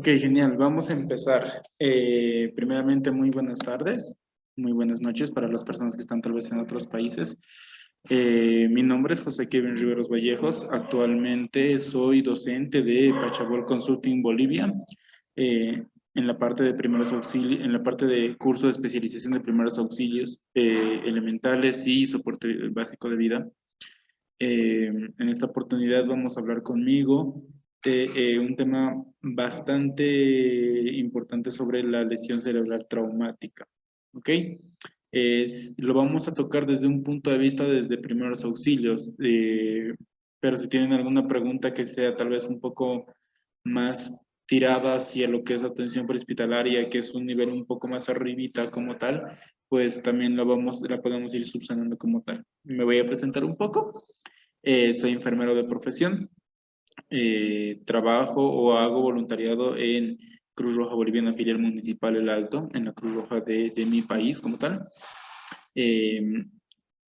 Ok, genial. Vamos a empezar. Primeramente, muy buenas tardes, muy buenas noches para las personas que están tal vez en otros países. Mi nombre es José Kevin Riveros Vallejos. Actualmente soy docente de Pachabol Consulting Bolivia, en la parte de primeros auxilios, en la parte de curso de especialización de primeros auxilios elementales y soporte básico de vida. En esta oportunidad vamos a hablar conmigo de un tema bastante importante sobre la lesión cerebral traumática. ¿Ok? Lo vamos a tocar desde un punto de vista desde primeros auxilios, pero si tienen alguna pregunta que sea tal vez un poco más tirada hacia lo que es atención prehospitalaria, que es un nivel un poco más arribita como tal, pues también la podemos ir subsanando como tal. Me voy a presentar un poco. Soy enfermero de profesión. Trabajo o hago voluntariado en Cruz Roja Boliviana, filial municipal El Alto, en la Cruz Roja de mi país como tal. Eh,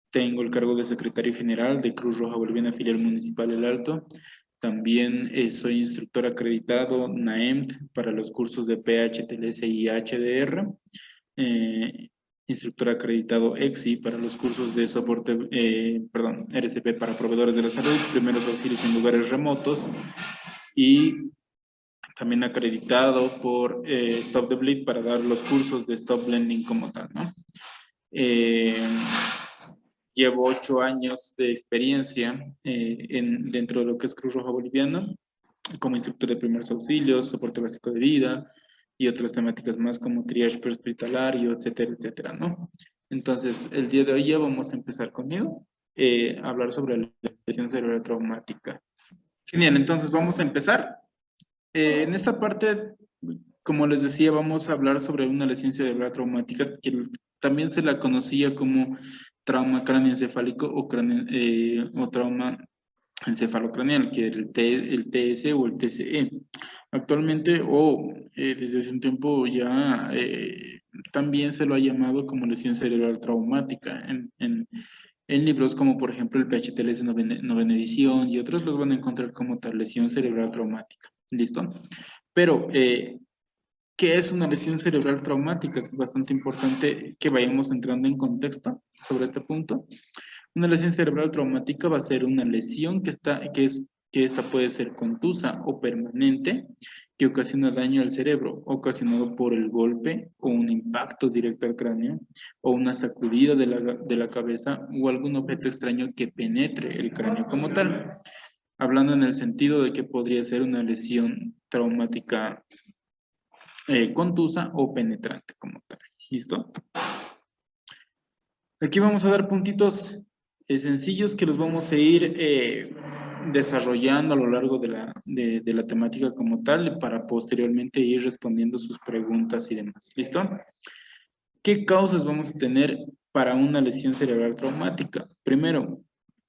Tengo el cargo de secretario general de Cruz Roja Boliviana, filial municipal El Alto. También soy instructor acreditado NAEMT para los cursos de PH, y HDR. Eh, Instructor acreditado EXI para los cursos de soporte, RCP para proveedores de la salud, primeros auxilios en lugares remotos, y también acreditado por Stop the Bleed para dar los cursos de Stop Blending como tal, ¿no? Llevo 8 años de experiencia dentro de lo que es Cruz Roja Boliviana, como instructor de primeros auxilios, soporte básico de vida y otras temáticas más como triage prehospitalario, etcétera, etcétera, ¿no? Entonces, el día de hoy ya vamos a empezar conmigo, a hablar sobre la lesión cerebral traumática. Genial, entonces vamos a empezar. En esta parte, como les decía, vamos a hablar sobre una lesión cerebral traumática que también se la conocía como trauma cráneoencefálico o trauma encefalocraneal, que es el TS o el TCE. Actualmente, desde hace un tiempo ya, también se lo ha llamado como lesión cerebral traumática en libros como por ejemplo el PHTLS novena edición y otros los van a encontrar como tal lesión cerebral traumática. ¿Listo? Pero, ¿qué es una lesión cerebral traumática? Es bastante importante que vayamos entrando en contexto sobre este punto. Una lesión cerebral traumática va a ser una lesión que esta puede ser contusa o permanente, que ocasiona daño al cerebro, ocasionado por el golpe o un impacto directo al cráneo, o una sacudida de la cabeza o algún objeto extraño que penetre el cráneo como tal. Hablando en el sentido de que podría ser una lesión traumática contusa o penetrante como tal. ¿Listo? Aquí vamos a dar puntitos sencillos que los vamos a ir desarrollando a lo largo de la temática como tal para posteriormente ir respondiendo sus preguntas y demás. ¿Listo? ¿Qué causas vamos a tener para una lesión cerebral traumática? Primero,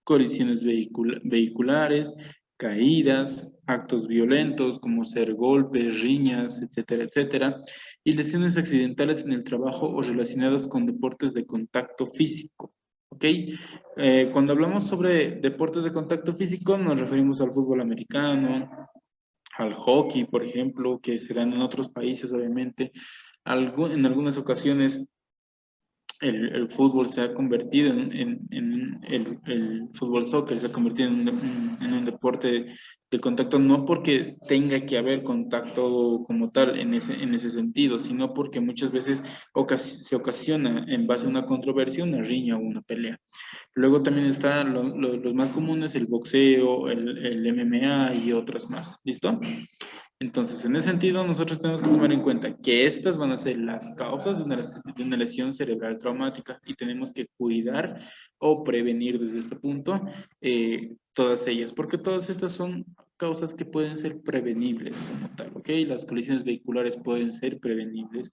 colisiones vehiculares, caídas, actos violentos como ser golpes, riñas, etcétera, etcétera, y lesiones accidentales en el trabajo o relacionadas con deportes de contacto físico. ¿Ok? Cuando hablamos sobre deportes de contacto físico nos referimos al fútbol americano, al hockey, por ejemplo, que se dan en otros países, obviamente. En algunas ocasiones el fútbol se ha convertido el fútbol soccer se ha convertido en un deporte de contacto, no porque tenga que haber contacto como tal en ese sentido, sino porque muchas veces se ocasiona en base a una controversia, una riña o una pelea. Luego también están los más comunes, el boxeo, el MMA y otras más. ¿Listo? Entonces, en ese sentido, nosotros tenemos que tomar en cuenta que estas van a ser las causas de una lesión cerebral traumática y tenemos que cuidar o prevenir desde este punto todas ellas, porque todas estas son causas que pueden ser prevenibles como tal, ¿ok? Las colisiones vehiculares pueden ser prevenibles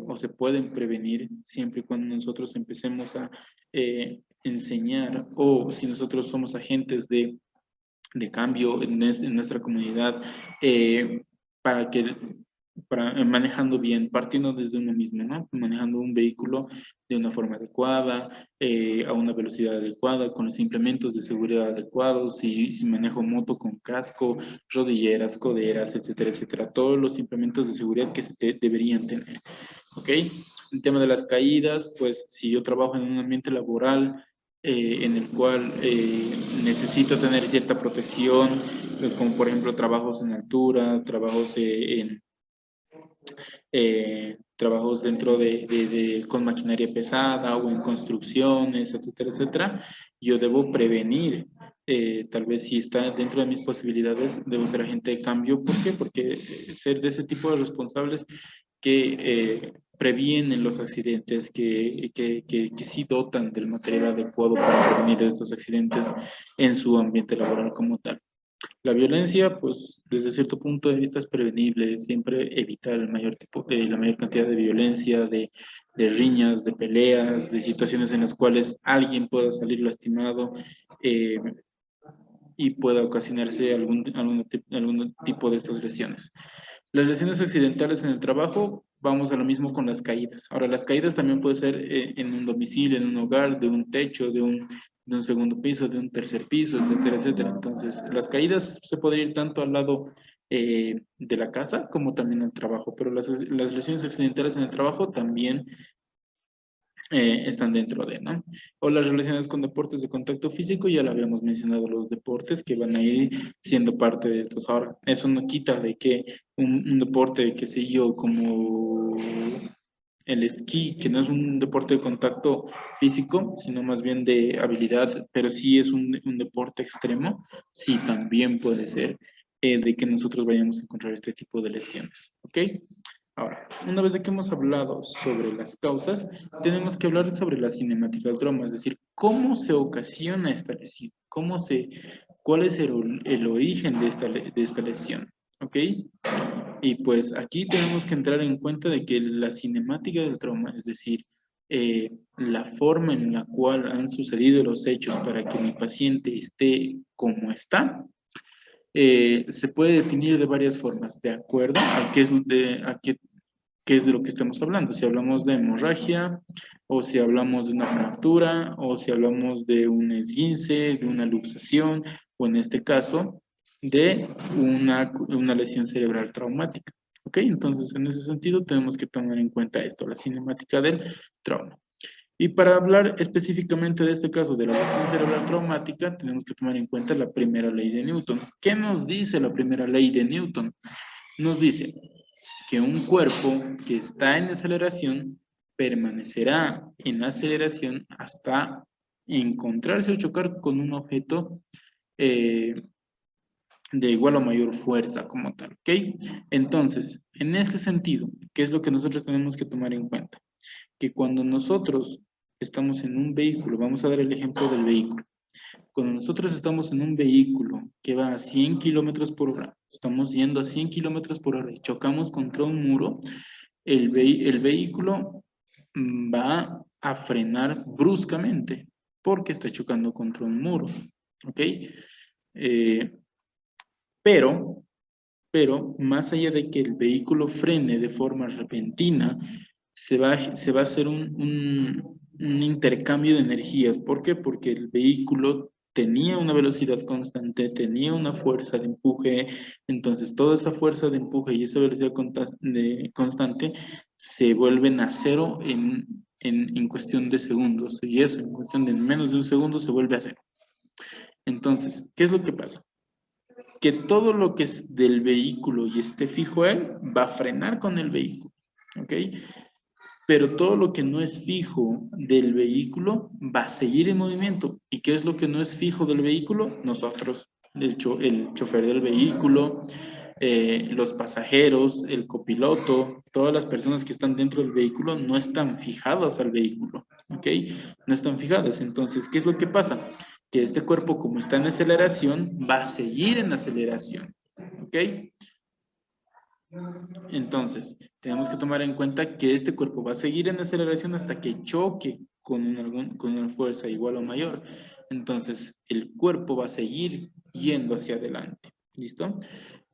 o se pueden prevenir siempre y cuando nosotros empecemos a enseñar o si nosotros somos agentes de cambio en nuestra comunidad para que manejando bien, partiendo desde uno mismo, ¿no? Manejando un vehículo de una forma adecuada, a una velocidad adecuada, con los implementos de seguridad adecuados, si manejo moto con casco, rodilleras, coderas, etcétera, etcétera, todos los implementos de seguridad que deberían tener, ¿ok? El tema de las caídas, pues si yo trabajo en un ambiente laboral, en el cual necesito tener cierta protección, como por ejemplo trabajos en altura, trabajos trabajos dentro con maquinaria pesada o en construcciones, etcétera, etcétera, yo debo prevenir. Tal vez si está dentro de mis posibilidades, debo ser agente de cambio. ¿Por qué? Porque ser de ese tipo de responsables que previenen los accidentes, que sí dotan del material adecuado para prevenir estos accidentes en su ambiente laboral como tal. La violencia, pues, desde cierto punto de vista es prevenible, siempre evitar la mayor cantidad de violencia, de riñas, de peleas, de situaciones en las cuales alguien pueda salir lastimado eh, y pueda ocasionarse algún tipo de estas lesiones. Las lesiones accidentales en el trabajo, vamos a lo mismo con las caídas. Ahora, las caídas también puede ser en un domicilio, en un hogar, de un techo, de un segundo piso, de un tercer piso, etcétera, etcétera. Entonces, las caídas se puede ir tanto al lado de la casa como también al trabajo, pero las lesiones accidentales en el trabajo también están dentro de, ¿no? O las relacionadas con deportes de contacto físico, ya lo habíamos mencionado, los deportes que van a ir siendo parte de estos. Ahora, eso no quita de que un deporte, qué sé yo, como el esquí, que no es un deporte de contacto físico, sino más bien de habilidad, pero sí es un deporte extremo, sí también puede ser de que nosotros vayamos a encontrar este tipo de lesiones, ¿ok? Ahora, una vez de que hemos hablado sobre las causas, tenemos que hablar sobre la cinemática del trauma, es decir, cómo se ocasiona esta lesión, cuál es el origen de esta lesión, ¿ok? Y pues aquí tenemos que entrar en cuenta de que la cinemática del trauma, es decir, la forma en la cual han sucedido los hechos para que mi paciente esté como está, se puede definir de varias formas, de acuerdo a qué es de lo que estamos hablando. Si hablamos de hemorragia, o si hablamos de una fractura, o si hablamos de un esguince, de una luxación, o en este caso, de una lesión cerebral traumática. ¿Ok? Entonces, en ese sentido, tenemos que tomar en cuenta esto, la cinemática del trauma. Y para hablar específicamente de este caso de la lesión cerebral traumática, tenemos que tomar en cuenta la primera ley de Newton. ¿Qué nos dice la primera ley de Newton? Nos dice que un cuerpo que está en aceleración permanecerá en aceleración hasta encontrarse o chocar con un objeto eh, de igual o mayor fuerza como tal, ¿ok? Entonces, en este sentido, ¿qué es lo que nosotros tenemos que tomar en cuenta? Que cuando nosotros estamos en un vehículo, vamos a dar el ejemplo del vehículo, cuando nosotros estamos en un vehículo que va a 100 kilómetros por hora, estamos yendo a 100 kilómetros por hora y chocamos contra un muro, el vehículo va a frenar bruscamente porque está chocando contra un muro, ¿ok? Eh, pero, pero más allá de que el vehículo frene de forma repentina, se va a hacer un intercambio de energías. ¿Por qué? Porque el vehículo tenía una velocidad constante, tenía una fuerza de empuje, entonces toda esa fuerza de empuje y esa velocidad constante se vuelven a cero en cuestión de segundos, y eso en cuestión de menos de un segundo se vuelve a cero. Entonces, ¿qué es lo que pasa? Que todo lo que es del vehículo y esté fijo a él, va a frenar con el vehículo, ¿ok? Pero todo lo que no es fijo del vehículo va a seguir en movimiento. ¿Y qué es lo que no es fijo del vehículo? Nosotros, el chofer del vehículo, los pasajeros, el copiloto, todas las personas que están dentro del vehículo no están fijadas al vehículo, ¿ok? No están fijadas. Entonces, ¿qué es lo que pasa? Que este cuerpo, como está en aceleración, va a seguir en aceleración, ¿ok? Entonces, tenemos que tomar en cuenta que este cuerpo va a seguir en aceleración hasta que choque con una fuerza igual o mayor. Entonces, el cuerpo va a seguir yendo hacia adelante. ¿Listo?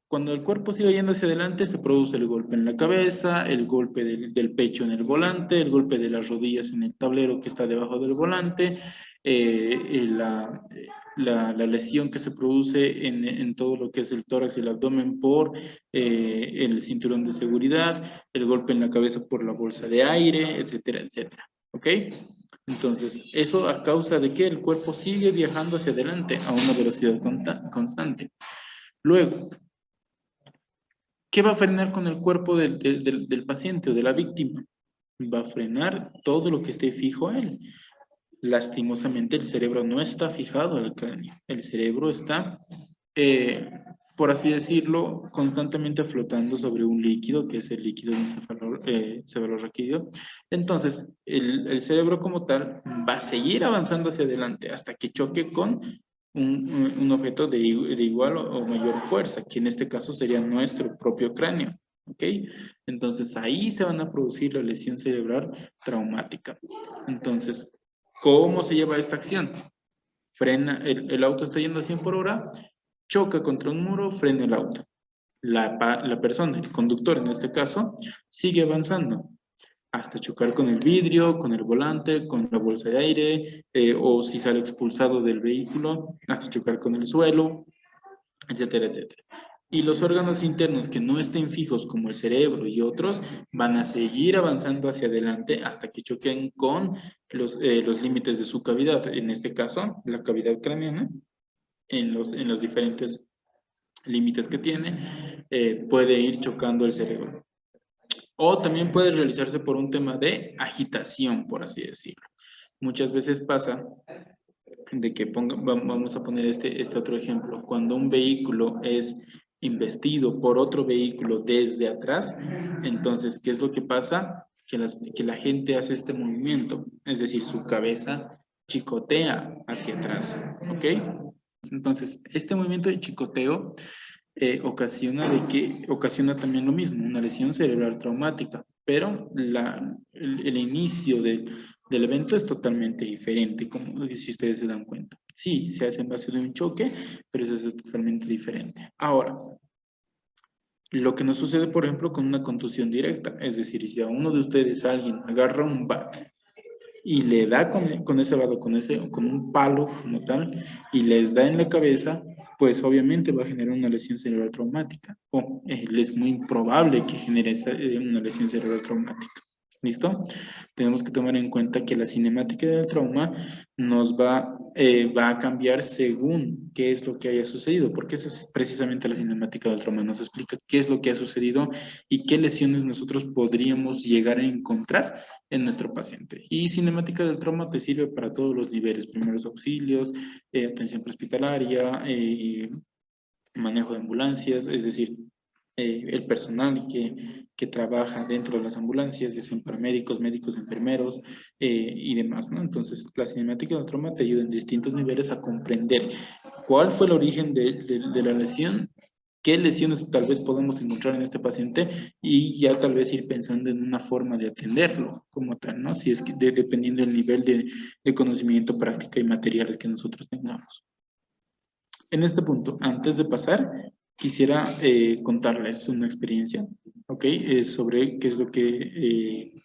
Cuando el cuerpo sigue yendo hacia adelante, se produce el golpe en la cabeza, el golpe del pecho en el volante, el golpe de las rodillas en el tablero que está debajo del volante, la lesión que se produce en todo lo que es el tórax y el abdomen por el cinturón de seguridad, el golpe en la cabeza por la bolsa de aire, etcétera, etcétera. ¿Ok? Entonces, eso a causa de que el cuerpo sigue viajando hacia adelante a una velocidad constante. Luego, ¿qué va a frenar con el cuerpo del paciente o de la víctima? Va a frenar todo lo que esté fijo a él. Lastimosamente, el cerebro no está fijado al cráneo. El cerebro está, por así decirlo, constantemente flotando sobre un líquido, que es el líquido cefalorraquídeo. Entonces, el cerebro como tal va a seguir avanzando hacia adelante hasta que choque con un objeto de igual o mayor fuerza, que en este caso sería nuestro propio cráneo. ¿Ok? Entonces, ahí se van a producir la lesión cerebral traumática. Entonces, ¿cómo se lleva esta acción? Frena, el auto está yendo a 100 por hora, choca contra un muro, frena el auto. La persona, el conductor en este caso, sigue avanzando hasta chocar con el vidrio, con el volante, con la bolsa de aire, o si sale expulsado del vehículo, hasta chocar con el suelo, etcétera, etcétera. Y los órganos internos que no estén fijos, como el cerebro y otros, van a seguir avanzando hacia adelante hasta que choquen con los límites de su cavidad. En este caso, la cavidad craneana, en los diferentes límites que tiene, puede ir chocando el cerebro. O también puede realizarse por un tema de agitación, por así decirlo. Muchas veces pasa de que vamos a poner este otro ejemplo. Cuando un vehículo es embestido por otro vehículo desde atrás, entonces, ¿qué es lo que pasa? Que la gente hace este movimiento, es decir, su cabeza chicotea hacia atrás, ¿ok? Entonces, este movimiento de chicoteo ocasiona también lo mismo, una lesión cerebral traumática, pero el inicio del evento es totalmente diferente, como si ustedes se dan cuenta. Sí, se hace en base de un choque, pero eso es totalmente diferente. Ahora, lo que nos sucede, por ejemplo, con una contusión directa, es decir, si a uno de ustedes alguien agarra un bat y le da con ese vado, con un palo como tal, y les da en la cabeza, pues obviamente va a generar una lesión cerebral traumática, o es muy improbable que genere una lesión cerebral traumática. ¿Listo? Tenemos que tomar en cuenta que la cinemática del trauma nos va a cambiar según qué es lo que haya sucedido, porque esa es precisamente la cinemática del trauma, nos explica qué es lo que ha sucedido y qué lesiones nosotros podríamos llegar a encontrar en nuestro paciente. Y cinemática del trauma te sirve para todos los niveles, primeros auxilios, atención prehospitalaria, manejo de ambulancias, es decir, el personal que trabaja dentro de las ambulancias, ya sean paramédicos, médicos, enfermeros y demás, ¿no? Entonces, la cinemática del trauma te ayuda en distintos niveles a comprender cuál fue el origen de la lesión, qué lesiones tal vez podemos encontrar en este paciente y ya tal vez ir pensando en una forma de atenderlo como tal, ¿no? Si es que dependiendo del nivel de conocimiento, práctica y materiales que nosotros tengamos. En este punto, antes de pasar, quisiera contarles una experiencia, ¿ok? Sobre qué es lo que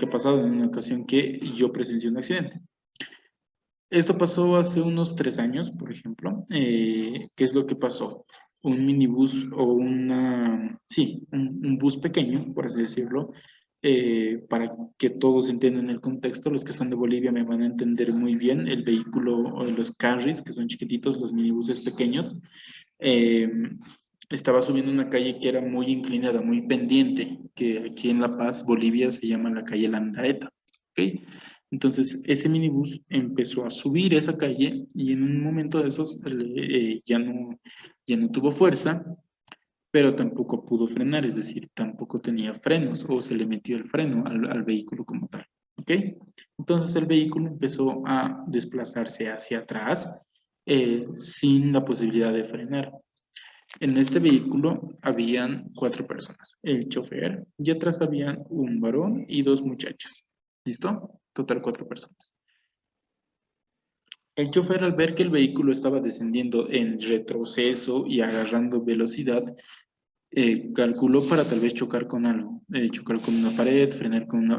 ha pasado en una ocasión que yo presencié un accidente. Esto pasó hace unos 3 años, por ejemplo. ¿Qué es lo que pasó? Un minibús o un bus pequeño, por así decirlo, para que todos entiendan el contexto. Los que son de Bolivia me van a entender muy bien el vehículo o los carris, que son chiquititos, los minibuses pequeños. eh, Estaba subiendo una calle que era muy inclinada, muy pendiente, que aquí en La Paz, Bolivia, se llama la calle Landaeta. ¿Ok? Entonces, ese minibús empezó a subir esa calle y en un momento de esos ya no tuvo fuerza, pero tampoco pudo frenar, es decir, tampoco tenía frenos o se le metió el freno al vehículo como tal. ¿Ok? Entonces el vehículo empezó a desplazarse hacia atrás sin la posibilidad de frenar. En este vehículo habían 4 personas, el chofer y atrás habían un varón y 2 muchachas. ¿Listo? Total 4 personas. El chofer, al ver que el vehículo estaba descendiendo en retroceso y agarrando velocidad, calculó para tal vez chocar con algo, chocar con una pared,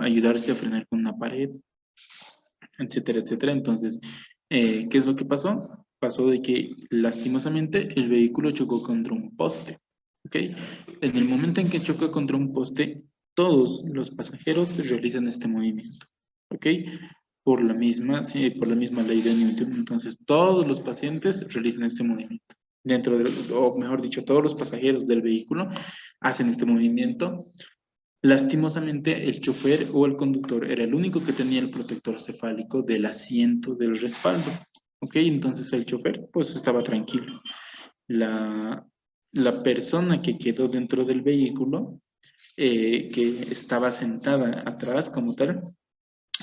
ayudarse a frenar con una pared, etcétera, etcétera. Entonces, ¿qué es lo que pasó? Pasó de que lastimosamente el vehículo chocó contra un poste, ¿ok? En el momento en que choca contra un poste, todos los pasajeros realizan este movimiento, ¿ok? Sí, por la misma ley de Newton. Entonces, todos los pacientes realizan este movimiento. O mejor dicho, todos los pasajeros del vehículo hacen este movimiento. Lastimosamente, el chofer o el conductor era el único que tenía el protector cefálico del asiento del respaldo. ¿Ok? Entonces el chofer pues estaba tranquilo. La, la persona que quedó dentro del vehículo, que estaba sentada atrás como tal,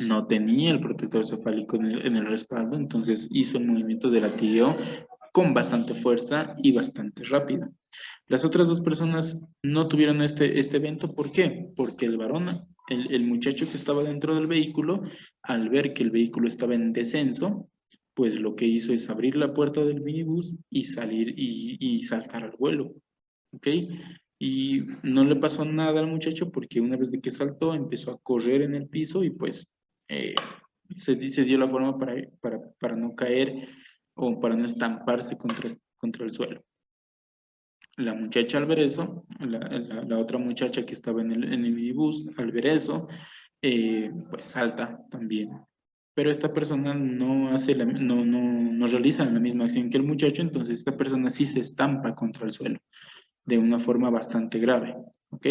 no tenía el protector cefálico en el respaldo, entonces hizo el movimiento de latigueo con bastante fuerza y bastante rápido. Las otras dos personas no tuvieron este evento, ¿por qué? Porque el varón, el muchacho que estaba dentro del vehículo, al ver que el vehículo estaba en descenso, pues lo que hizo es abrir la puerta del minibús y salir y saltar al vuelo, ¿ok? Y no le pasó nada al muchacho porque una vez de que saltó empezó a correr en el piso y pues eh, se dio la forma para no caer o para no estamparse contra el suelo. La muchacha al ver eso, la otra muchacha que estaba en el minibús, al ver eso, pues salta también. Pero esta persona no realiza la misma acción que el muchacho, entonces esta persona sí se estampa contra el suelo de una forma bastante grave, ¿ok?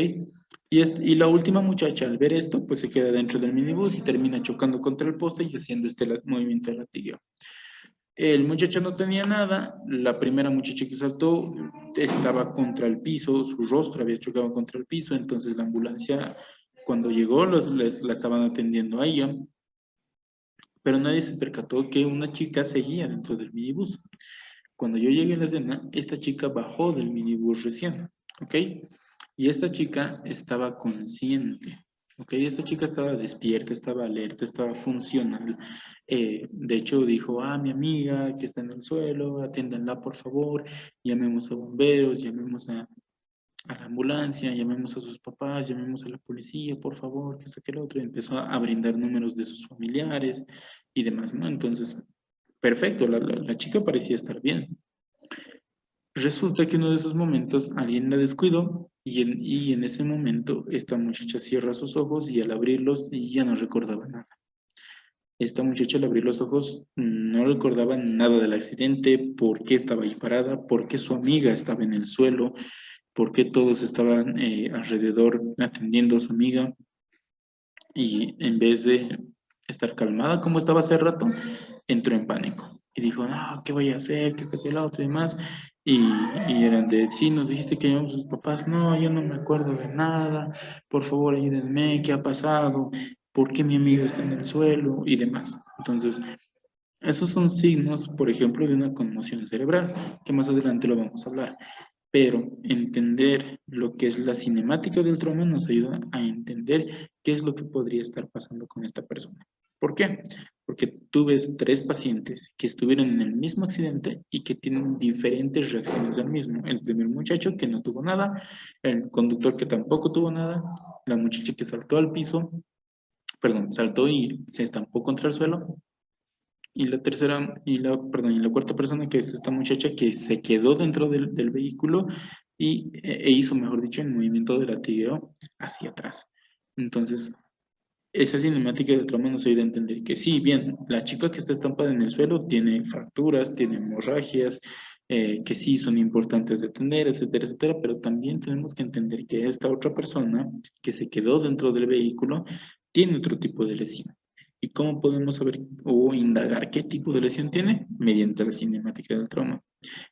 Y la última muchacha al ver esto, pues se queda dentro del minibús y termina chocando contra el poste y haciendo este movimiento de latillo. El muchacho no tenía nada, la primera muchacha que saltó estaba contra el piso, su rostro había chocado contra el piso, entonces la ambulancia cuando llegó la estaban atendiendo a ella, pero nadie se percató que una chica seguía dentro del minibús. Cuando yo llegué a la escena, esta chica bajó del minibús recién, ¿ok? Y esta chica estaba consciente, ¿ok? Esta chica estaba despierta, estaba alerta, estaba funcional. De hecho, dijo, mi amiga que está en el suelo, atiéndanla por favor, llamemos a bomberos, llamemos a la ambulancia, llamemos a sus papás, llamemos a la policía, por favor, que saque el otro. Y empezó a brindar números de sus familiares y demás, ¿no? Entonces, perfecto, la chica parecía estar bien. Resulta que en uno de esos momentos alguien la descuidó y en ese momento esta muchacha cierra sus ojos y al abrirlos ya no recordaba nada. Esta muchacha al abrir los ojos no recordaba nada del accidente, por qué estaba ahí parada, por qué su amiga estaba en el suelo, por qué todos estaban alrededor atendiendo a su amiga y en vez de estar calmada como estaba hace rato, entró en pánico y dijo, no, ¿qué voy a hacer? ¿Qué está que el otro y demás? Y eran de, sí, nos dijiste que llamamos a sus papás, no, yo no me acuerdo de nada, por favor ayúdenme, ¿qué ha pasado? ¿Por qué mi amiga está en el suelo? Y demás. Entonces, esos son signos, por ejemplo, de una conmoción cerebral, que más adelante lo vamos a hablar. Pero entender lo que es la cinemática del trauma nos ayuda a entender qué es lo que podría estar pasando con esta persona. ¿Por qué? Porque tú ves tres pacientes que estuvieron en el mismo accidente y que tienen diferentes reacciones al mismo. El primer muchacho que no tuvo nada, el conductor que tampoco tuvo nada, la muchacha que saltó al piso, perdón, saltó y se estampó contra el suelo, y la tercera, y la cuarta persona, que es esta muchacha que se quedó dentro del vehículo e hizo, mejor dicho, el movimiento de latigueo hacia atrás. Entonces, esa cinemática del trauma nos ayuda a entender que sí, bien, la chica que está estampada en el suelo tiene fracturas, tiene hemorragias, que sí son importantes de atender, etcétera, etcétera, pero también tenemos que entender que esta otra persona que se quedó dentro del vehículo tiene otro tipo de lesión. ¿Y cómo podemos saber o indagar qué tipo de lesión tiene? Mediante la cinemática del trauma.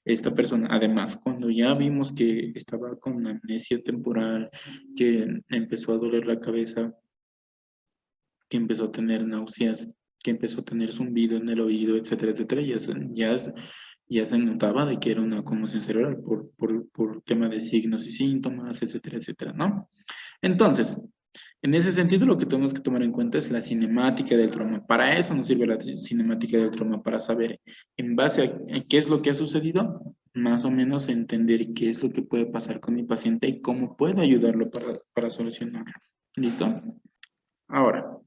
Esta persona, además, cuando ya vimos que estaba con amnesia temporal, que empezó a doler la cabeza, que empezó a tener náuseas, que empezó a tener zumbido en el oído, etcétera, etcétera, ya se notaba de que era una conmoción cerebral por tema de signos y síntomas, etcétera, etcétera, ¿no? Entonces, En ese sentido, lo que tenemos que tomar en cuenta es la cinemática del trauma. Para eso nos sirve la cinemática del trauma, para saber en base a qué es lo que ha sucedido, más o menos entender qué es lo que puede pasar con mi paciente y cómo puedo ayudarlo para solucionarlo. ¿Listo? Ahora,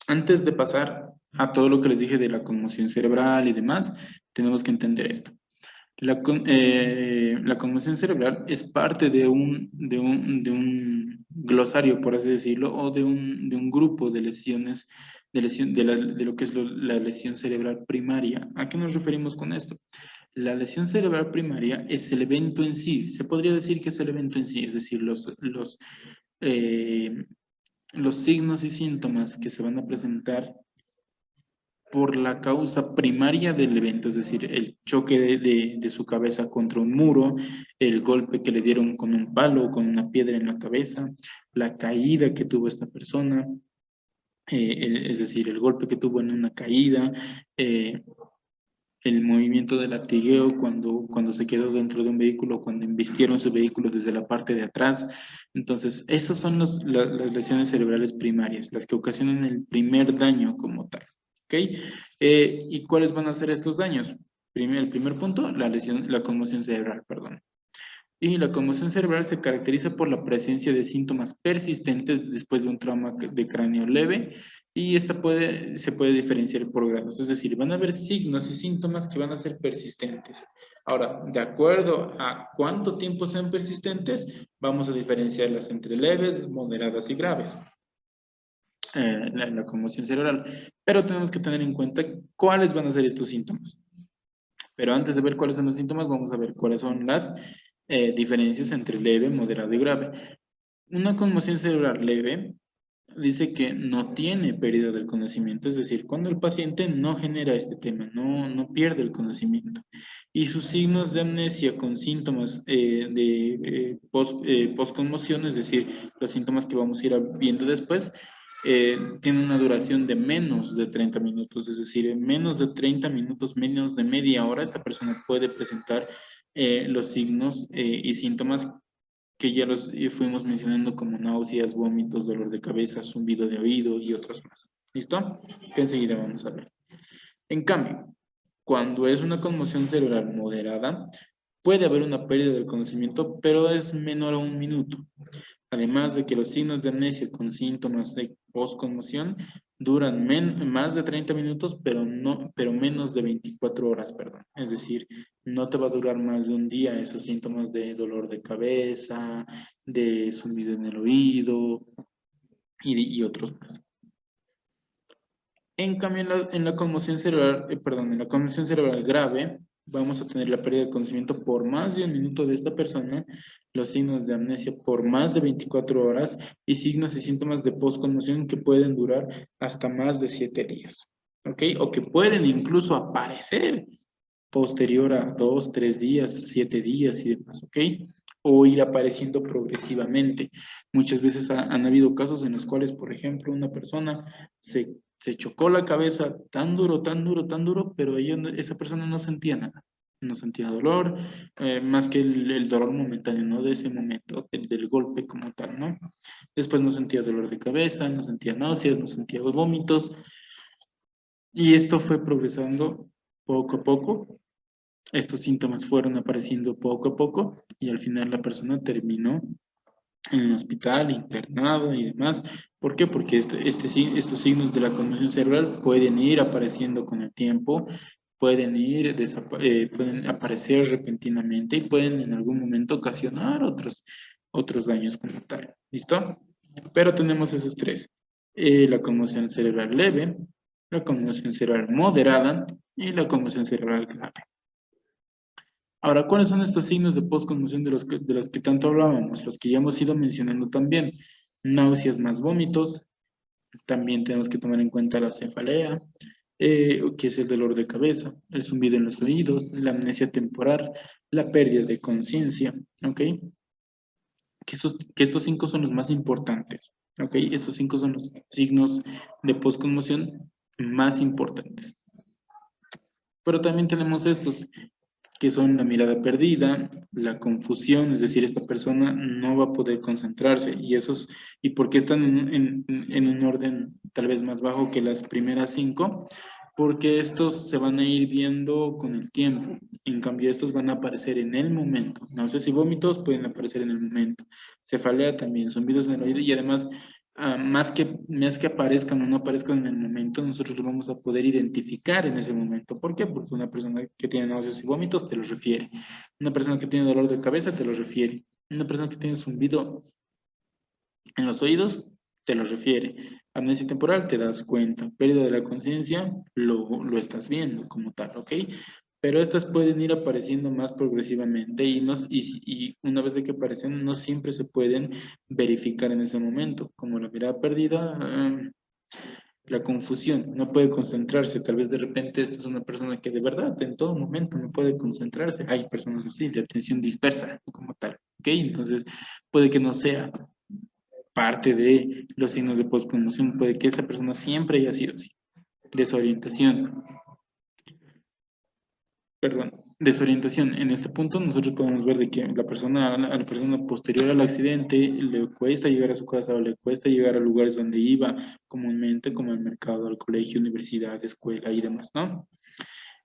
antes de pasar a todo lo que les dije de la conmoción cerebral y demás, tenemos que entender esto. La conmoción cerebral es parte de un glosario, por así decirlo, o de un grupo de lesiones, de lo que es la lesión cerebral primaria. ¿A qué nos referimos con esto? La lesión cerebral primaria es el evento en sí. Se podría decir que es el evento en sí, es decir, eh, los signos y síntomas que se van a presentar por la causa primaria del evento, es decir, el choque de su cabeza contra un muro, el golpe que le dieron con un palo o con una piedra en la cabeza, la caída que tuvo esta persona, es decir, el golpe que tuvo en una caída, el movimiento de latigueo cuando se quedó dentro de un vehículo, cuando embistieron su vehículo desde la parte de atrás. Entonces, esas son las lesiones cerebrales primarias, las que ocasionan el primer daño como tal. ¿Ok? ¿Y cuáles van a ser estos daños? El primer punto, la conmoción cerebral, perdón. Y la conmoción cerebral se caracteriza por la presencia de síntomas persistentes después de un trauma de cráneo leve, y esta se puede diferenciar por grados, es decir, van a haber signos y síntomas que van a ser persistentes. Ahora, de acuerdo a cuánto tiempo sean persistentes, vamos a diferenciarlas entre leves, moderadas y graves. La conmoción cerebral. Pero tenemos que tener en cuenta cuáles van a ser estos síntomas. Pero antes de ver cuáles son los síntomas, vamos a ver cuáles son las diferencias entre leve, moderado y grave. Una conmoción cerebral leve dice que no tiene pérdida del conocimiento, es decir, cuando el paciente no genera este tema, no pierde el conocimiento. Y sus signos de amnesia con síntomas de postconmoción, es decir, los síntomas que vamos a ir viendo después, tienen una duración de menos de 30 minutos, es decir, en menos de 30 minutos, menos de media hora, esta persona puede presentar los signos y síntomas que ya los fuimos mencionando, como náuseas, vómitos, dolor de cabeza, zumbido de oído y otros más. ¿Listo? Que enseguida vamos a ver. En cambio, cuando es una conmoción cerebral moderada, puede haber una pérdida del conocimiento, pero es menor a 1 minuto. Además de que los signos de amnesia con síntomas de postconmoción duran más de 30 minutos, pero menos de 24 horas, perdón. Es decir, no te va a durar más de un día esos síntomas de dolor de cabeza, de zumbido en el oído y otros más. En cambio, en la conmoción cerebral, en la conmoción cerebral grave, vamos a tener la pérdida de conocimiento por más de 1 minuto de esta persona, los signos de amnesia por más de 24 horas y signos y síntomas de postconmoción que pueden durar hasta más de 7 días, ¿ok? O que pueden incluso aparecer posterior a 2, 3 días, 7 días y demás, ¿ok? O ir apareciendo progresivamente. Muchas veces han habido casos en los cuales, por ejemplo, una persona se chocó la cabeza tan duro, tan duro, tan duro, pero esa persona no sentía nada. No sentía dolor, más que el dolor momentáneo, ¿no? De ese momento, del golpe como tal, ¿no? Después no sentía dolor de cabeza, no sentía náuseas, no sentía vómitos. Y esto fue progresando poco a poco. Estos síntomas fueron apareciendo poco a poco y al final la persona terminó en el hospital, internado y demás. ¿Por qué? Porque estos signos de la conmoción cerebral pueden ir apareciendo con el tiempo, pueden aparecer repentinamente y pueden en algún momento ocasionar otros daños como tal. ¿Listo? Pero tenemos esos tres. La conmoción cerebral leve, la conmoción cerebral moderada y la conmoción cerebral grave. Ahora, ¿cuáles son estos signos de postconmoción de los que tanto hablábamos? Los que ya hemos ido mencionando también. Náuseas más vómitos. También tenemos que tomar en cuenta la cefalea, que es el dolor de cabeza, el zumbido en los oídos, la amnesia temporal, la pérdida de conciencia, ¿ok? Que estos 5 son los más importantes, ¿ok? Estos 5 son los signos de postconmoción más importantes. Pero también tenemos estos. que son la mirada perdida, la confusión, es decir, esta persona no va a poder concentrarse. ¿Y por qué están en un orden tal vez más bajo que las primeras 5? Porque estos se van a ir viendo con el tiempo. En cambio, estos van a aparecer en el momento. Náuseas y vómitos pueden aparecer en el momento. Cefalea también, zumbidos en el oído y además, más que aparezcan o no aparezcan en el momento, nosotros lo vamos a poder identificar en ese momento. ¿Por qué? Porque una persona que tiene náuseas y vómitos te los refiere. Una persona que tiene dolor de cabeza te los refiere. Una persona que tiene zumbido en los oídos te lo refiere. Amnesia temporal, te das cuenta. Pérdida de la conciencia, lo estás viendo como tal, ¿ok? Pero estas pueden ir apareciendo más progresivamente y una vez de que aparecen, no siempre se pueden verificar en ese momento, como la mirada perdida, la confusión, no puede concentrarse. Tal vez de repente esta es una persona que de verdad en todo momento no puede concentrarse. Hay personas así, de atención dispersa como tal, ¿ok? Entonces puede que no sea parte de los signos de postconmoción, puede que esa persona siempre haya sido así. Desorientación, perdón, desorientación. En este punto nosotros podemos ver de que a la persona posterior al accidente le cuesta llegar a su casa o le cuesta llegar a lugares donde iba comúnmente, como el mercado, al colegio, universidad, escuela y demás, ¿no?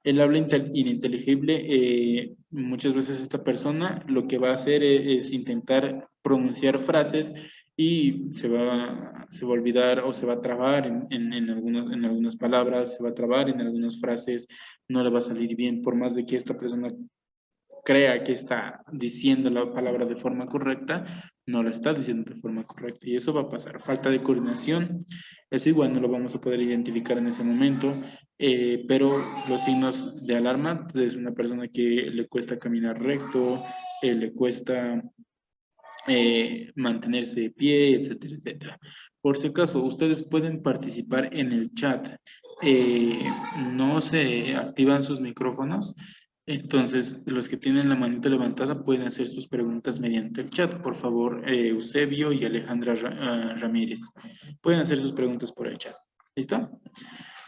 El habla ininteligible, muchas veces esta persona lo que va a hacer es intentar pronunciar frases y se va a olvidar o se va a trabar en algunas palabras, se va a trabar en algunas frases, no le va a salir bien, por más de que esta persona crea que está diciendo la palabra de forma correcta, no la está diciendo de forma correcta. Y eso va a pasar. Falta de coordinación, eso igual no lo vamos a poder identificar en ese momento, pero los signos de alarma, es una persona que le cuesta caminar recto, le cuesta mantenerse de pie, etcétera, etcétera. Por si acaso, ustedes pueden participar en el chat. No se activan sus micrófonos, entonces los que tienen la manita levantada pueden hacer sus preguntas mediante el chat. Por favor, Eusebio y Alejandra Ramírez, pueden hacer sus preguntas por el chat. ¿Listo?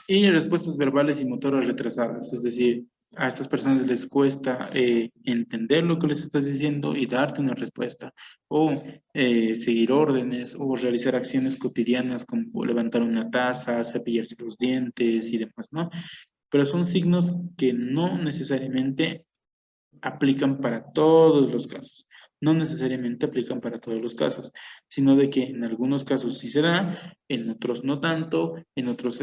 Y respuestas verbales y motoras retrasadas, es decir, a estas personas les cuesta entender lo que les estás diciendo y darte una respuesta, o seguir órdenes, o realizar acciones cotidianas como levantar una taza, cepillarse los dientes y demás, ¿no? Pero son signos que no necesariamente aplican para todos los casos. No necesariamente aplican para todos los casos, sino de que en algunos casos sí se da, en otros no tanto, en otros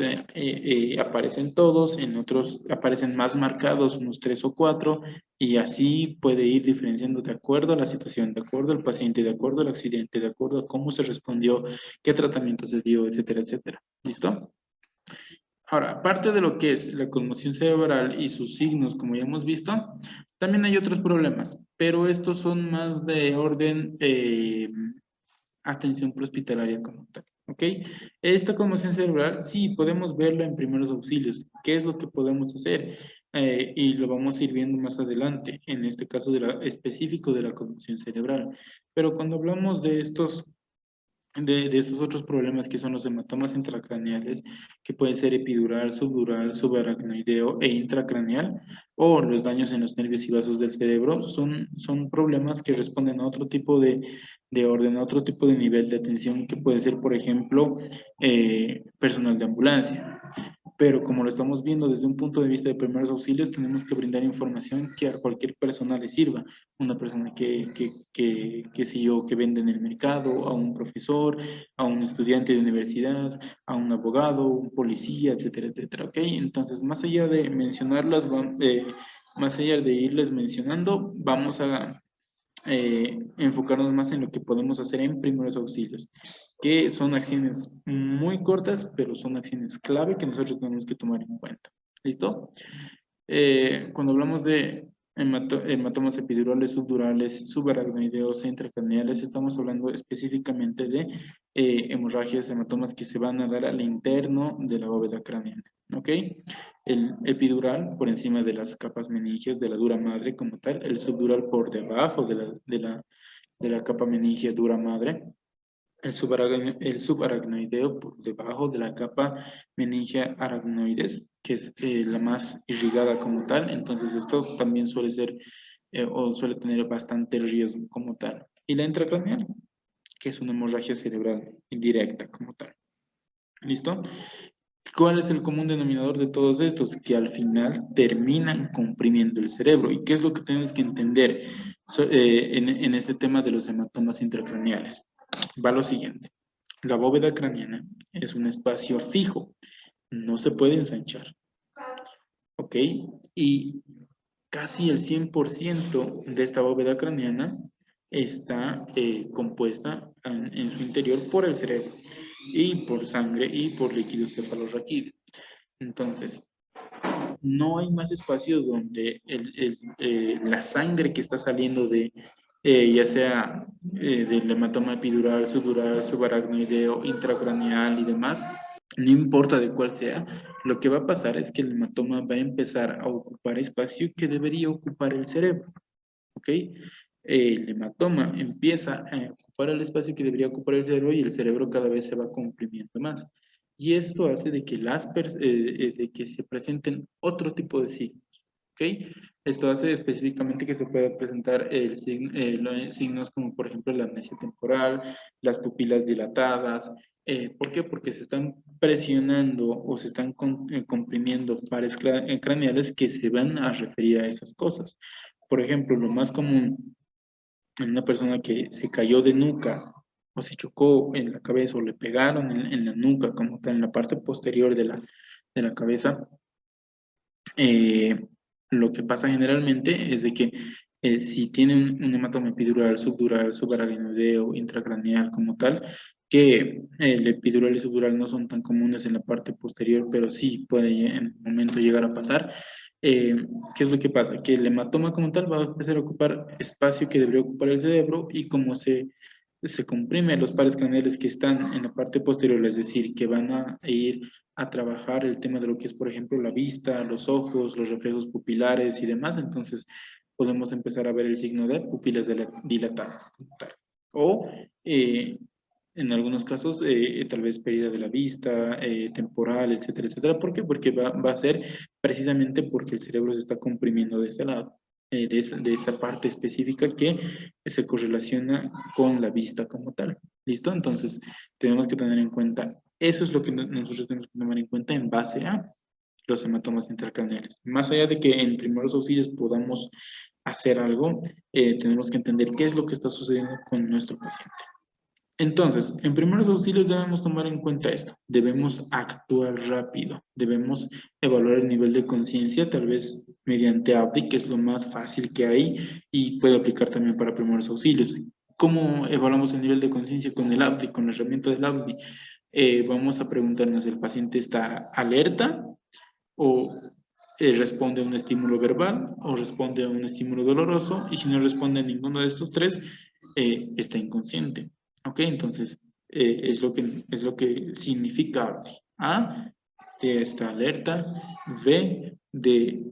aparecen todos, en otros aparecen más marcados, unos 3 o 4, y así puede ir diferenciando de acuerdo a la situación, de acuerdo al paciente, de acuerdo al accidente, de acuerdo a cómo se respondió, qué tratamiento se dio, etcétera, etcétera. ¿Listo? Ahora, aparte de lo que es la conmoción cerebral y sus signos, como ya hemos visto, también hay otros problemas, pero estos son más de orden atención prehospitalaria como tal, ¿ok? Esta conmoción cerebral, sí, podemos verla en primeros auxilios. ¿Qué es lo que podemos hacer? Y lo vamos a ir viendo más adelante, en este caso específico de la conmoción cerebral. Pero cuando hablamos de estos otros problemas que son los hematomas intracraneales, que pueden ser epidural, subdural, subaracnoideo e intracraneal, o los daños en los nervios y vasos del cerebro, son problemas que responden a otro tipo de orden, a otro tipo de nivel de atención, que puede ser, por ejemplo, personal de ambulancia. Pero como lo estamos viendo desde un punto de vista de primeros auxilios, tenemos que brindar información que a cualquier persona le sirva. Una persona que sé yo, que vende en el mercado, a un profesor, a un estudiante de universidad, a un abogado, un policía, etcétera, etcétera, ¿ok? Entonces, más allá de mencionarlas, más allá de irles mencionando, vamos a enfocarnos más en lo que podemos hacer en primeros auxilios, que son acciones muy cortas, pero son acciones clave que nosotros tenemos que tomar en cuenta. ¿Listo? Cuando hablamos de hematomas epidurales, subdurales, subaracnoideos e intracraneales, estamos hablando específicamente de hemorragias, hematomas que se van a dar al interno de la bóveda craneal. ¿Ok? El epidural por encima de las capas meningias de la dura madre como tal, el subdural por debajo de la capa meningia dura madre, el subaracnoideo por debajo de la capa meningia aracnoides, que es la más irrigada como tal, entonces esto también suele ser o suele tener bastante riesgo como tal. Y la intracraneal, que es una hemorragia cerebral indirecta como tal. ¿Listo? ¿Cuál es el común denominador de todos estos? Que al final terminan comprimiendo el cerebro. ¿Y qué es lo que tenemos que entender en este tema de los hematomas intracraneales? Va lo siguiente. La bóveda craneana es un espacio fijo, no se puede ensanchar. ¿Ok? Y casi el 100% de esta bóveda craneana está compuesta en su interior por el cerebro y por sangre y por líquido cefalorraquídeo. Entonces, no hay más espacio donde la sangre que está saliendo de, ya sea del hematoma epidural, subdural, subaracnoideo, intracraneal y demás, no importa de cuál sea, lo que va a pasar es que el hematoma va a empezar a ocupar espacio que debería ocupar el cerebro, ¿ok? El hematoma empieza a ocupar el espacio que debería ocupar el cerebro y el cerebro cada vez se va comprimiendo más. Y esto hace de que, de que se presenten otro tipo de signos, ¿ok? Esto hace específicamente que se pueda presentar signos como por ejemplo la amnesia temporal, las pupilas dilatadas. ¿Por qué? Porque se están presionando o se están comprimiendo pares craneales que se van a referir a esas cosas. Por ejemplo, lo más común en una persona que se cayó de nuca o se chocó en la cabeza o le pegaron en la nuca, como está en la parte posterior de la cabeza, eh, lo que pasa generalmente es de que si tienen un hematoma epidural, subdural, subaracnoideo, intracraneal como tal, que el epidural y subdural no son tan comunes en la parte posterior, pero sí puede en el momento llegar a pasar. eh, ¿Qué es lo que pasa? Que el hematoma como tal va a empezar a ocupar espacio que debería ocupar el cerebro y como se comprime los pares craneales que están en la parte posterior, es decir, que van a ir a trabajar el tema de lo que es, por ejemplo, la vista, los ojos, los reflejos pupilares y demás, entonces podemos empezar a ver el signo de pupilas dilatadas. O en algunos casos, tal vez pérdida de la vista, temporal, etcétera, etcétera. ¿Por qué? Porque va a ser precisamente porque el cerebro se está comprimiendo de ese lado, de esa parte específica que se correlaciona con la vista como tal. ¿Listo? Entonces, tenemos que tener en cuenta, eso es lo que nosotros tenemos que tomar en cuenta en base a los hematomas intracraneales. Más allá de que en primeros auxilios podamos hacer algo, tenemos que entender qué es lo que está sucediendo con nuestro paciente. Entonces, en primeros auxilios debemos tomar en cuenta esto. Debemos actuar rápido. Debemos evaluar el nivel de conciencia, tal vez mediante ABDI, que es lo más fácil que hay y puede aplicar también para primeros auxilios. ¿Cómo evaluamos el nivel de conciencia con el ABDI, con la herramienta del ABDI? Vamos a preguntarnos, ¿el paciente está alerta o responde a un estímulo verbal o responde a un estímulo doloroso? Y si no responde a ninguno de estos tres, está inconsciente. ¿Ok? Entonces, es lo que significa ABDI. A, está alerta. B, de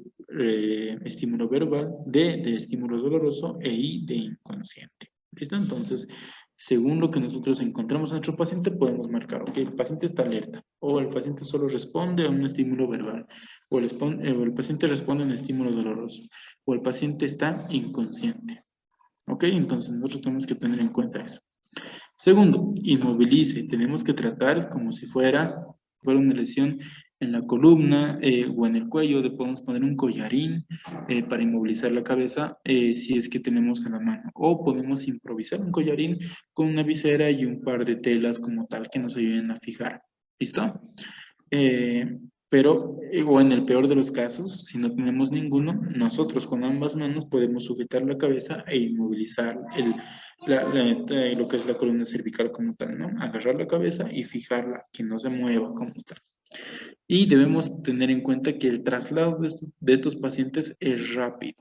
estímulo verbal. D, de estímulo doloroso. E I, de inconsciente. ¿Listo? Entonces, según lo que nosotros encontramos en nuestro paciente, podemos marcar, ok, el paciente está alerta, o el paciente solo responde a un estímulo verbal, o el paciente responde a un estímulo doloroso, o el paciente está inconsciente. ¿Ok? Entonces nosotros tenemos que tener en cuenta eso. Segundo, inmovilice. Tenemos que tratar como si fuera una lesión en la columna o en el cuello. Podemos poner un collarín para inmovilizar la cabeza si es que tenemos a la mano. O podemos improvisar un collarín con una visera y un par de telas como tal que nos ayuden a fijar. ¿Listo? Pero, o en el peor de los casos, si no tenemos ninguno, nosotros con ambas manos podemos sujetar la cabeza e inmovilizar lo que es la columna cervical como tal, ¿no? Agarrar la cabeza y fijarla, que no se mueva como tal. Y debemos tener en cuenta que el traslado de estos pacientes es rápido.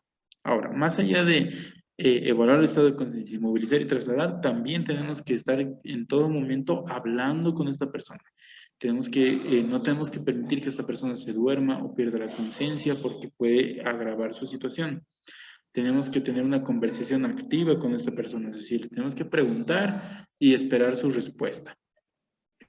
Ahora, más allá de evaluar el estado de conciencia, movilizar y trasladar, también tenemos que estar en todo momento hablando con esta persona. No tenemos que permitir que esta persona se duerma o pierda la conciencia porque puede agravar su situación. Tenemos que tener una conversación activa con esta persona, es decir, tenemos que preguntar y esperar su respuesta.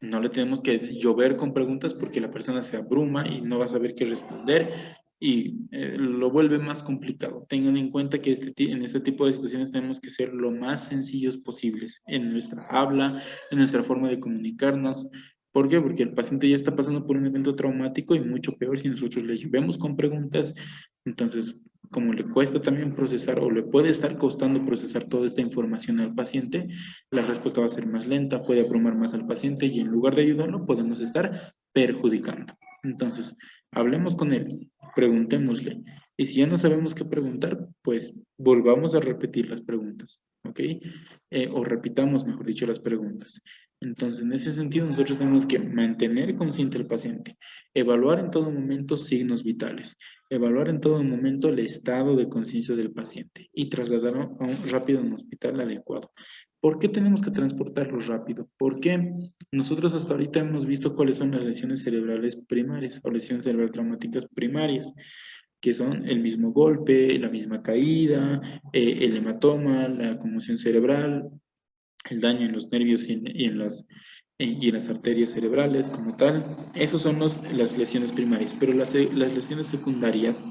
No le tenemos que llover con preguntas porque la persona se abruma y no va a saber qué responder y lo vuelve más complicado. Tengan en cuenta que en este tipo de situaciones tenemos que ser lo más sencillos posibles en nuestra habla, en nuestra forma de comunicarnos. ¿Por qué? Porque el paciente ya está pasando por un evento traumático y mucho peor si nosotros le llevemos con preguntas. Entonces, como le cuesta también procesar o le puede estar costando procesar toda esta información al paciente, la respuesta va a ser más lenta, puede abrumar más al paciente y en lugar de ayudarlo podemos estar perjudicando. Entonces, hablemos con él, preguntémosle. Y si ya no sabemos qué preguntar, pues volvamos a repetir las preguntas, ¿ok? O repitamos, mejor dicho, las preguntas. Entonces, en ese sentido, nosotros tenemos que mantener consciente al paciente, evaluar en todo momento signos vitales, evaluar en todo momento el estado de conciencia del paciente y trasladarlo rápido a un hospital adecuado. ¿Por qué tenemos que transportarlo rápido? Porque nosotros hasta ahorita hemos visto cuáles son las lesiones cerebrales primarias o lesiones cerebral traumáticas primarias, que son el mismo golpe, la misma caída, el hematoma, la conmoción cerebral, el daño en los nervios y en las arterias cerebrales como tal. Esas son las lesiones primarias, pero las lesiones secundarias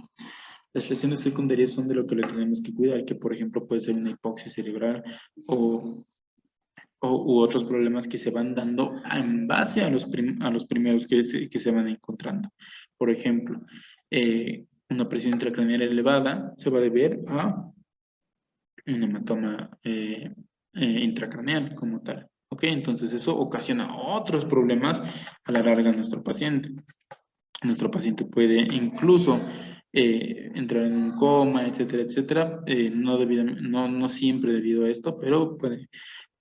son de lo que le tenemos que cuidar, que por ejemplo puede ser una hipoxia cerebral o u otros problemas que se van dando en base a a los primeros que se van encontrando. Por ejemplo, una presión intracraneal elevada se va a deber a un hematoma intracraneal como tal. ¿Ok? Entonces eso ocasiona otros problemas a la larga en nuestro paciente. Nuestro paciente puede incluso entrar en un coma, etcétera, etcétera. No siempre debido a esto, pero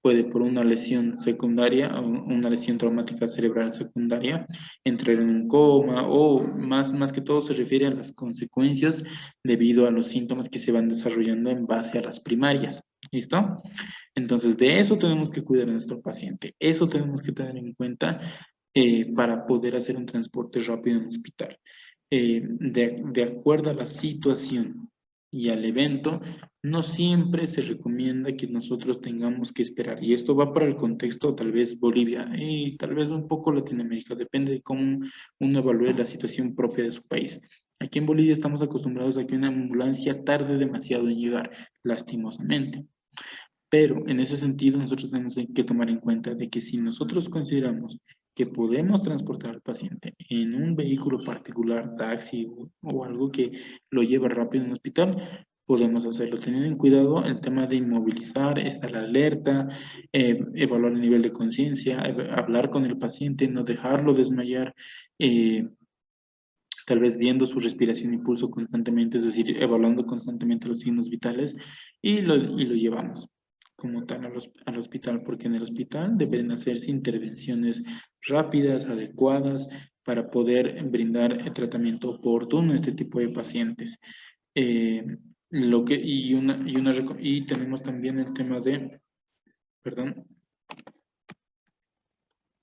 puede por una lesión secundaria o una lesión traumática cerebral secundaria entrar en un coma o más que todo se refiere a las consecuencias debido a los síntomas que se van desarrollando en base a las primarias. ¿Listo? Entonces, de eso tenemos que cuidar a nuestro paciente. Eso tenemos que tener en cuenta para poder hacer un transporte rápido en el hospital. De acuerdo a la situación y al evento, no siempre se recomienda que nosotros tengamos que esperar. Y esto va para el contexto tal vez Bolivia y tal vez un poco Latinoamérica, depende de cómo uno evalúe la situación propia de su país. Aquí en Bolivia estamos acostumbrados a que una ambulancia tarde demasiado en llegar, lastimosamente. Pero en ese sentido nosotros tenemos que tomar en cuenta de que si nosotros consideramos que podemos transportar al paciente en un vehículo particular, taxi o algo que lo lleve rápido a un hospital, podemos hacerlo. Teniendo en cuidado el tema de inmovilizar, estar alerta, evaluar el nivel de conciencia, hablar con el paciente, no dejarlo desmayar, tal vez viendo su respiración y pulso constantemente, es decir, evaluando constantemente los signos vitales y lo llevamos como tal al hospital, porque en el hospital deben hacerse intervenciones rápidas, adecuadas, para poder brindar el tratamiento oportuno a este tipo de pacientes. Eh, y tenemos también el tema de, perdón,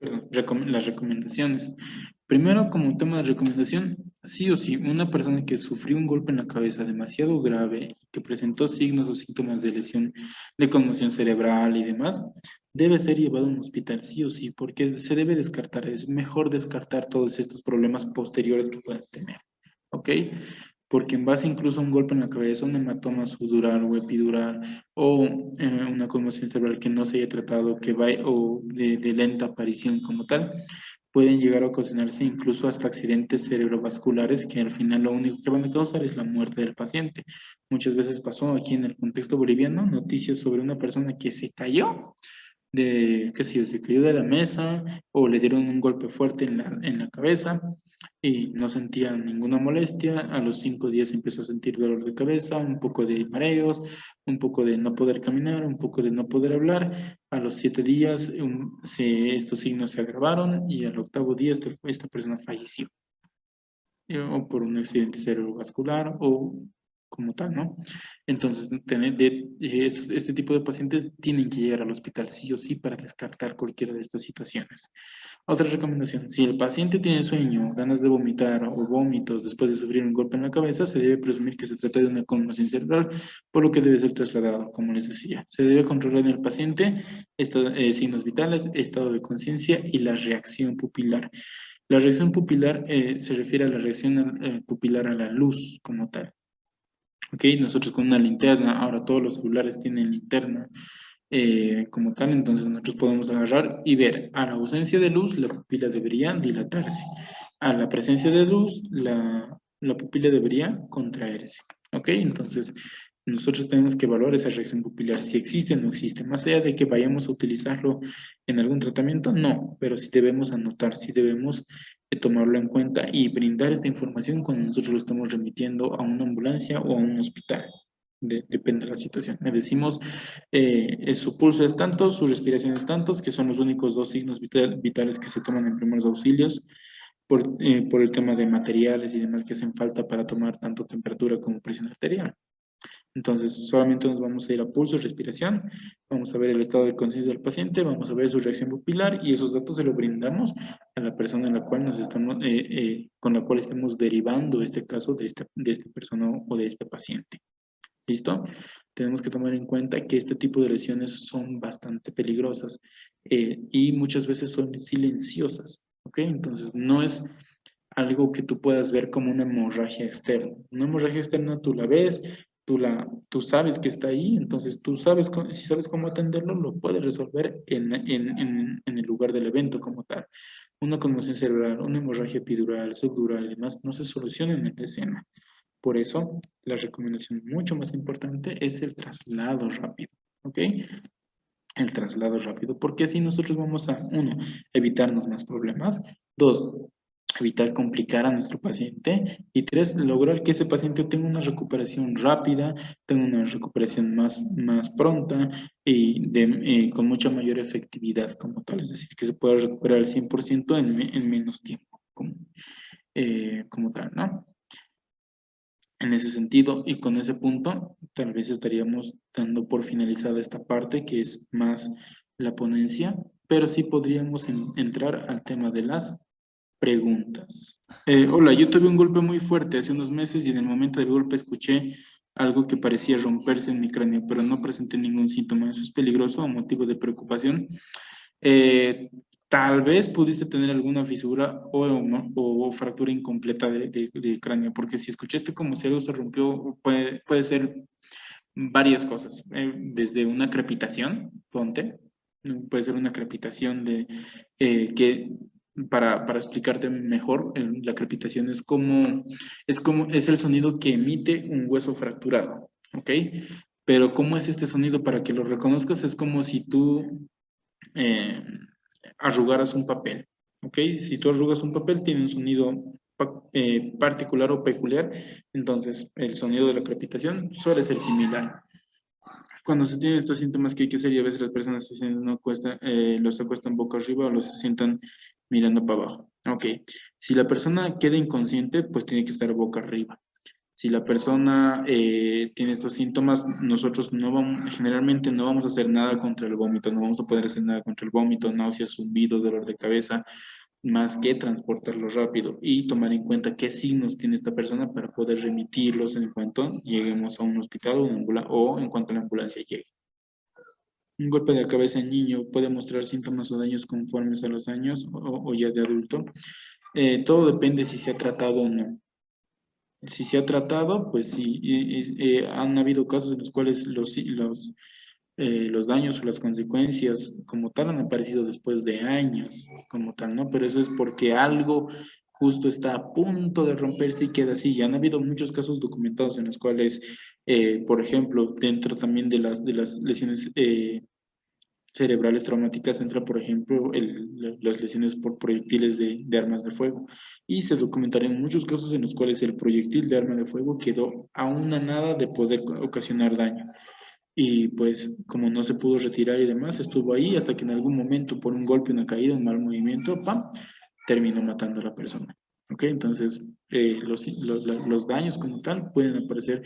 las recomendaciones. Primero, como tema de recomendación, sí o sí, una persona que sufrió un golpe en la cabeza demasiado grave y que presentó signos o síntomas de lesión, de conmoción cerebral y demás, debe ser llevado a un hospital, sí o sí, porque se debe descartar. Es mejor descartar todos estos problemas posteriores que puedan tener. ¿Ok? Porque en base incluso a un golpe en la cabeza, un hematoma subdural o epidural, o una conmoción cerebral que no se haya tratado, o de lenta aparición como tal, pueden llegar a ocasionarse incluso hasta accidentes cerebrovasculares que al final lo único que van a causar es la muerte del paciente. Muchas veces pasó aquí en el contexto boliviano noticias sobre una persona que se cayó qué sé yo, se cayó de la mesa o le dieron un golpe fuerte en la cabeza y no sentía ninguna molestia. A los 5 días empezó a sentir dolor de cabeza, un poco de mareos, un poco de no poder caminar, un poco de no poder hablar. A los 7 días estos signos se agravaron y al octavo día esta persona falleció. O por un accidente cerebrovascular o como tal, ¿no? Entonces, este tipo de pacientes tienen que llegar al hospital sí o sí para descartar cualquiera de estas situaciones. Otra recomendación, si el paciente tiene sueño, ganas de vomitar o vómitos después de sufrir un golpe en la cabeza, se debe presumir que se trata de una conmoción cerebral, por lo que debe ser trasladado, como les decía. Se debe controlar en el paciente signos vitales, estado de conciencia y la reacción pupilar. La reacción pupilar se refiere a la reacción pupilar a la luz como tal. ¿Ok? Nosotros con una linterna, ahora todos los celulares tienen linterna como tal, entonces nosotros podemos agarrar y ver a la ausencia de luz, la pupila debería dilatarse. A la presencia de luz, la pupila debería contraerse. ¿Ok? Entonces, nosotros tenemos que evaluar esa reacción pupilar, si existe o no existe. Más allá de que vayamos a utilizarlo en algún tratamiento, no, pero sí debemos anotar, sí debemos tomarlo en cuenta y brindar esta información cuando nosotros lo estamos remitiendo a una ambulancia o a un hospital. Depende de la situación. Le decimos, su pulso es tanto, su respiración es tantos, que son los únicos dos signos vitales que se toman en primeros auxilios por el tema de materiales y demás que hacen falta para tomar tanto temperatura como presión arterial. Entonces, solamente nos vamos a ir a pulso, respiración, vamos a ver el estado de conciencia del paciente, vamos a ver su reacción pupilar y esos datos se los brindamos a la persona en la cual con la cual estemos derivando este caso de esta persona o de este paciente. ¿Listo? Tenemos que tomar en cuenta que este tipo de lesiones son bastante peligrosas y muchas veces son silenciosas, ¿ok? Entonces, no es algo que tú puedas ver como una hemorragia externa. Una hemorragia externa tú la ves, tú sabes que está ahí, entonces tú sabes, si sabes cómo atenderlo, lo puedes resolver en el lugar del evento como tal. Una conmoción cerebral, una hemorragia epidural, subdural y demás no se solucionan en la escena. Por eso, la recomendación mucho más importante es el traslado rápido, ¿ok? El traslado rápido, porque así nosotros vamos a, uno, evitarnos más problemas, dos, evitar complicar a nuestro paciente y tres, lograr que ese paciente tenga una recuperación rápida, tenga una recuperación más pronta y con mucha mayor efectividad como tal, es decir, que se pueda recuperar al 100% en menos tiempo como tal, ¿no? En ese sentido y con ese punto, tal vez estaríamos dando por finalizada esta parte que es más la ponencia, pero sí podríamos entrar al tema de las preguntas. Hola, yo tuve un golpe muy fuerte hace unos meses y en el momento del golpe escuché algo que parecía romperse en mi cráneo, pero no presenté ningún síntoma. ¿Eso es peligroso o motivo de preocupación? Eh, Tal vez pudiste tener alguna fisura o fractura incompleta de cráneo, porque si escuchaste como si algo se rompió, puede ser varias cosas, desde una crepitación, ponte, puede ser una crepitación que para explicarte mejor, la crepitación es el sonido que emite un hueso fracturado, ¿ok? Pero ¿cómo es este sonido? Para que lo reconozcas, es como si tú eh, arrugaras un papel, ¿ok? Si tú arrugas un papel, tiene un sonido particular o peculiar, entonces el sonido de la crepitación suele ser similar. Cuando se tienen estos síntomas, ¿qué hay que hacer? Y a veces las personas los acuestan boca arriba o los sientan mirando para abajo. Ok, si la persona queda inconsciente, pues tiene que estar boca arriba. Si la persona tiene estos síntomas, nosotros generalmente no vamos a hacer nada contra el vómito, no vamos a poder hacer nada contra el vómito, náuseas, zumbido, dolor de cabeza, más que transportarlo rápido y tomar en cuenta qué signos tiene esta persona para poder remitirlos en cuanto lleguemos a un hospital o en cuanto la ambulancia llegue. Un golpe de cabeza en niño puede mostrar síntomas o daños conformes a los años o ya de adulto. Todo depende si se ha tratado o no. Si se ha tratado, pues sí, han habido casos en los cuales los daños o las consecuencias como tal han aparecido después de años, como tal, ¿no? Pero eso es porque algo justo está a punto de romperse y queda así. Ya han habido muchos casos documentados en los cuales, por ejemplo, dentro también de las lesiones cerebrales traumáticas entra, por ejemplo, las lesiones por proyectiles de armas de fuego. Y se documentaron muchos casos en los cuales el proyectil de arma de fuego quedó a una nada de poder ocasionar daño. Y pues como no se pudo retirar y demás, estuvo ahí hasta que en algún momento, por un golpe, una caída, un mal movimiento, ¡pam!, terminó matando a la persona. ¿Ok? Entonces, los daños como tal pueden aparecer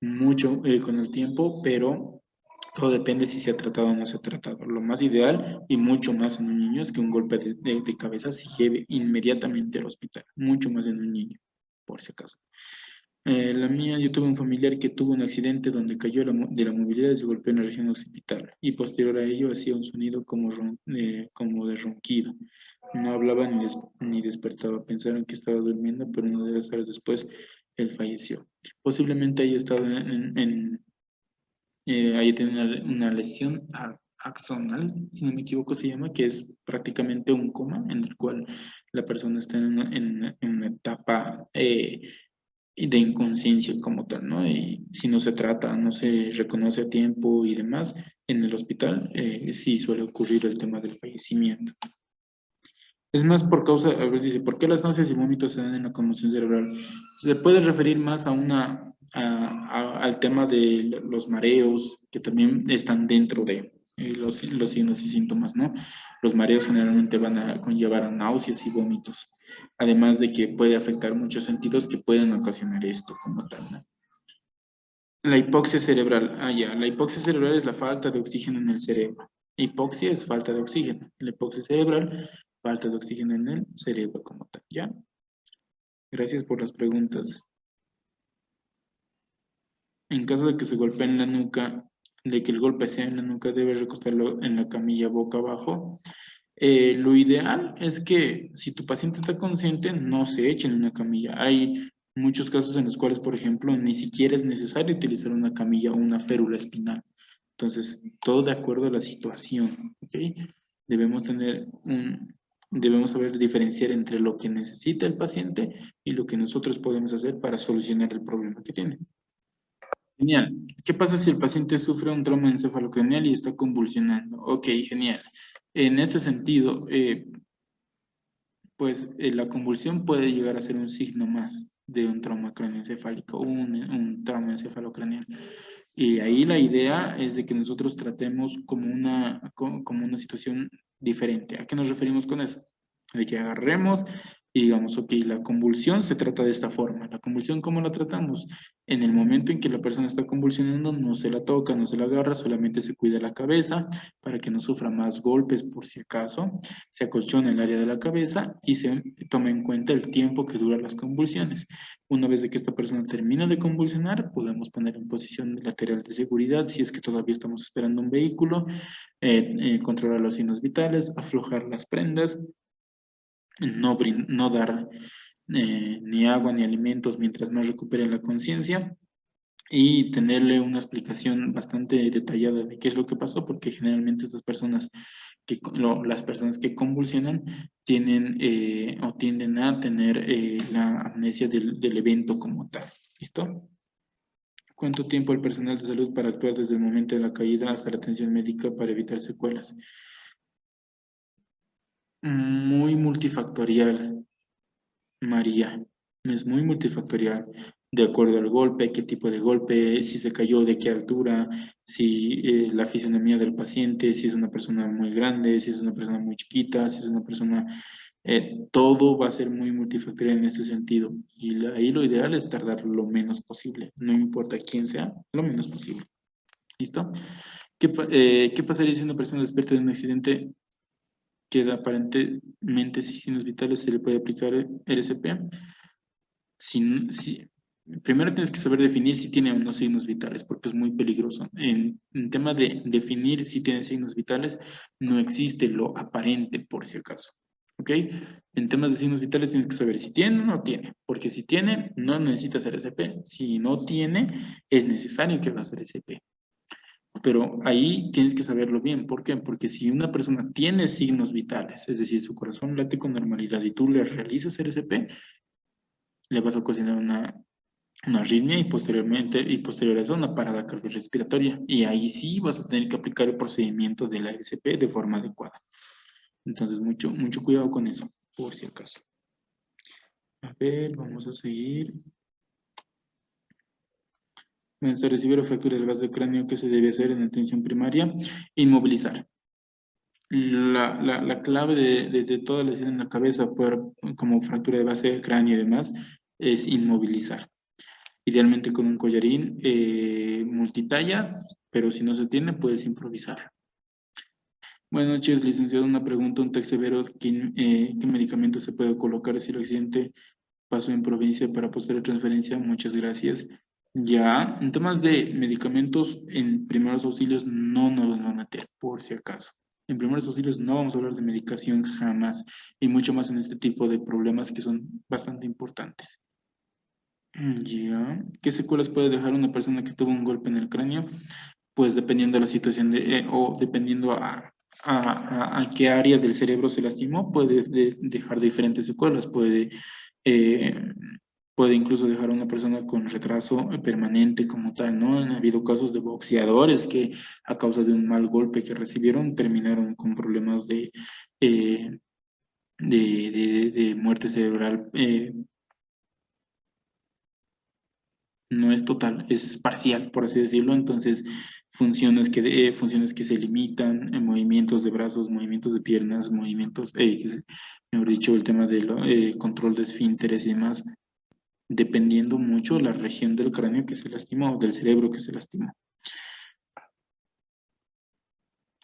mucho con el tiempo, pero todo depende si se ha tratado o no se ha tratado. Lo más ideal y mucho más en un niño es que un golpe de cabeza se lleve inmediatamente al hospital, mucho más en un niño, por si acaso. La mía, yo tuve un familiar que tuvo un accidente donde cayó de la movilidad y se golpeó en la región occipital y posterior a ello hacía un sonido como de ronquido. No hablaba ni despertaba. Pensaron que estaba durmiendo, pero 1 de las horas después él falleció. Posiblemente haya estado ahí tiene una lesión axonal, si no me equivoco se llama, que es prácticamente un coma en el cual la persona está en una etapa de inconsciencia como tal, ¿no? Y si no se trata, no se reconoce a tiempo y demás, en el hospital sí suele ocurrir el tema del fallecimiento. Es más por causa, a ver, dice, ¿por qué las náuseas y vómitos se dan en la conmoción cerebral? Se puede referir más a al tema de los mareos, que también están dentro de los signos y síntomas, ¿no? Los mareos generalmente van a conllevar a náuseas y vómitos, además de que puede afectar muchos sentidos que pueden ocasionar esto como tal, ¿no? La hipoxia cerebral, ya, la hipoxia cerebral es la falta de oxígeno en el cerebro. Hipoxia es falta de oxígeno. La hipoxia cerebral, falta de oxígeno en el cerebro como tal, ¿ya? Gracias por las preguntas. En caso de que se golpee en la nuca, de que el golpe sea en la nuca, debe recostarlo en la camilla boca abajo. Lo ideal es que si tu paciente está consciente, no se eche en una camilla. Hay muchos casos en los cuales, por ejemplo, ni siquiera es necesario utilizar una camilla o una férula espinal. Entonces, todo de acuerdo a la situación, ¿ok? Debemos debemos saber diferenciar entre lo que necesita el paciente y lo que nosotros podemos hacer para solucionar el problema que tiene. Genial. ¿Qué pasa si el paciente sufre un trauma encefalocraneal y está convulsionando? Ok, genial. En este sentido, pues la convulsión puede llegar a ser un signo más de un trauma craneoencefálico, un trauma encefalocraneal. Y ahí la idea es de que nosotros tratemos como una situación diferente. ¿A qué nos referimos con eso? De que agarremos y digamos, ok, la convulsión se trata de esta forma. ¿La convulsión cómo la tratamos? En el momento en que la persona está convulsionando, no se la toca, no se la agarra, solamente se cuida la cabeza para que no sufra más golpes por si acaso. Se acolchona el área de la cabeza y se toma en cuenta el tiempo que duran las convulsiones. Una vez de que esta persona termina de convulsionar, podemos poner en posición lateral de seguridad si es que todavía estamos esperando un vehículo, controlar los signos vitales, aflojar las prendas, no dar ni agua ni alimentos mientras no recupere la conciencia y tenerle una explicación bastante detallada de qué es lo que pasó, porque generalmente estas personas las personas que convulsionan tienen o tienden a tener la amnesia del evento como tal. ¿Listo? ¿Cuánto tiempo el personal de salud para actuar desde el momento de la caída hasta la atención médica para evitar secuelas? Muy multifactorial, María. Es muy multifactorial, de acuerdo al golpe, qué tipo de golpe, si se cayó, de qué altura, si la fisionomía del paciente, si es una persona muy grande, si es una persona muy chiquita, si es una persona... todo va a ser muy multifactorial en este sentido. Y ahí lo ideal es tardar lo menos posible. No importa quién sea, lo menos posible. ¿Listo? ¿Qué pasaría si una persona despierta de un accidente queda aparentemente sin signos vitales? ¿Se le puede aplicar RCP? Si, primero tienes que saber definir si tiene o no signos vitales, porque es muy peligroso. En tema de definir si tiene signos vitales, no existe lo aparente, por si acaso. ¿Ok? En temas de signos vitales tienes que saber si tiene o no tiene, porque si tiene, no necesitas RCP. Si no tiene, es necesario que hagas RCP. Pero ahí tienes que saberlo bien. ¿Por qué? Porque si una persona tiene signos vitales, es decir, su corazón late con normalidad y tú le realizas RCP, le vas a ocasionar una arritmia y posterior a eso una parada cardiorrespiratoria. Y ahí sí vas a tener que aplicar el procedimiento de la RCP de forma adecuada. Entonces, mucho cuidado con eso, por si acaso. A ver, vamos a seguir. Hasta recibir o fractura del vaso de cráneo, ¿qué se debe hacer en atención primaria? Inmovilizar. la clave de toda lesión en la cabeza, como fractura de base del cráneo y demás, es inmovilizar. Idealmente con un collarín multitalla, pero si no se tiene, puedes improvisar. Buenas noches, licenciado. Una pregunta, un TEC severo. ¿Qué medicamento se puede colocar si el accidente pasó en provincia para posterior transferencia? Muchas gracias. Ya, en temas de medicamentos, en primeros auxilios no nos los van a meter, por si acaso. En primeros auxilios no vamos a hablar de medicación jamás, y mucho más en este tipo de problemas que son bastante importantes. Ya, ¿qué secuelas puede dejar una persona que tuvo un golpe en el cráneo? Pues dependiendo de la situación o dependiendo a qué área del cerebro se lastimó, puede dejar diferentes secuelas, eh, puede incluso dejar a una persona con retraso permanente como tal, ¿no? Han habido casos de boxeadores que a causa de un mal golpe que recibieron terminaron con problemas eh, de muerte cerebral. No es total, es parcial, por así decirlo. Entonces, funciones que se limitan, movimientos de brazos, movimientos de piernas, mejor dicho, el tema del control de esfínteres y demás, dependiendo mucho la región del cráneo que se lastimó, del cerebro que se lastimó.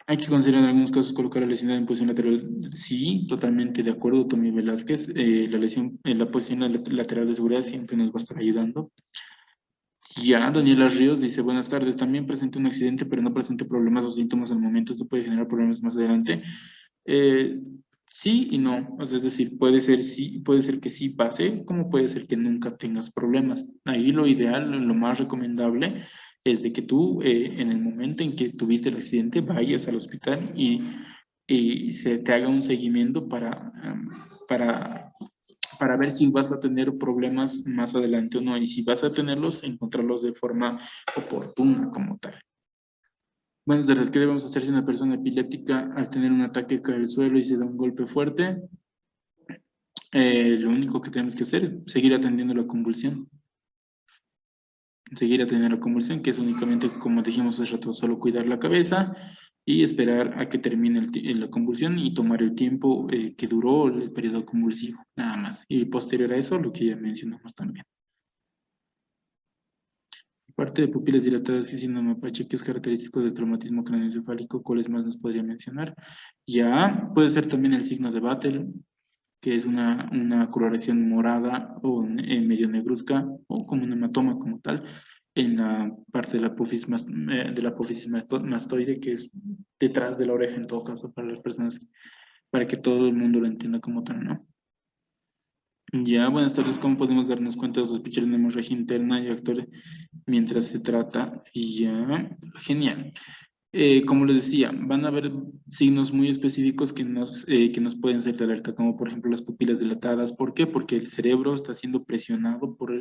Hay que considerar en algunos casos colocar la lesión en posición lateral. Sí, totalmente de acuerdo, Tommy Velázquez. La lesión en la posición lateral de seguridad siempre nos va a estar ayudando. Ya, Daniela Ríos dice, buenas tardes, también presenté un accidente, pero no presenté problemas o síntomas al momento, esto puede generar problemas más adelante. Eh, sí y no, o sea, es decir, puede ser que sí pase, como puede ser que nunca tengas problemas. Ahí lo ideal, lo más recomendable es de que tú, en el momento en que tuviste el accidente, vayas al hospital y se te haga un seguimiento para para ver si vas a tener problemas más adelante o no, y si vas a tenerlos, encontrarlos de forma oportuna como tal. Bueno, de las que debemos hacer si una persona epiléptica al tener un ataque cae al suelo y se da un golpe fuerte, lo único que tenemos que hacer es seguir atendiendo la convulsión. Seguir atendiendo la convulsión, que es únicamente, como dijimos hace rato, solo cuidar la cabeza y esperar a que termine la convulsión y tomar el tiempo que duró el periodo convulsivo, nada más. Y posterior a eso, lo que ya mencionamos también. Parte de pupilas dilatadas y síndrome Mapache, que es característico del traumatismo craneoencefálico, ¿cuáles más nos podría mencionar? Ya, puede ser también el signo de Battle, que es una coloración morada o medio negruzca, o como un hematoma como tal, en la parte de la apófisis mastoide, que es detrás de la oreja en todo caso, para las personas, para que todo el mundo lo entienda como tal, ¿no? Ya, buenas tardes. ¿Cómo podemos darnos cuenta de sospechar una hemorragia interna y actuar mientras se trata? Ya, genial. Como les decía, van a haber signos muy específicos que nos pueden ser de alerta, como por ejemplo las pupilas dilatadas. ¿Por qué? Porque el cerebro está siendo presionado por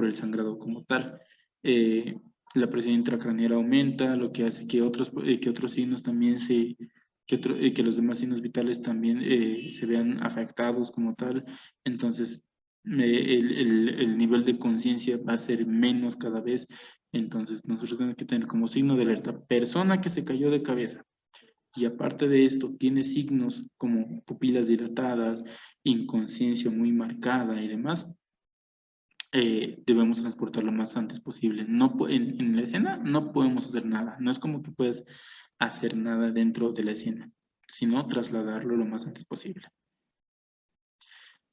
el sangrado como tal. Eh, la presión intracraneal aumenta, lo que hace que otros signos también que los demás signos vitales también se vean afectados como tal. Entonces, el nivel de conciencia va a ser menos cada vez. Entonces, nosotros tenemos que tener como signo de alerta persona que se cayó de cabeza. Y aparte de esto, tiene signos como pupilas dilatadas, inconsciencia muy marcada y demás. Debemos transportar lo más antes posible. En la escena no podemos hacer nada. No es como que puedes hacer nada dentro de la escena, sino trasladarlo lo más antes posible.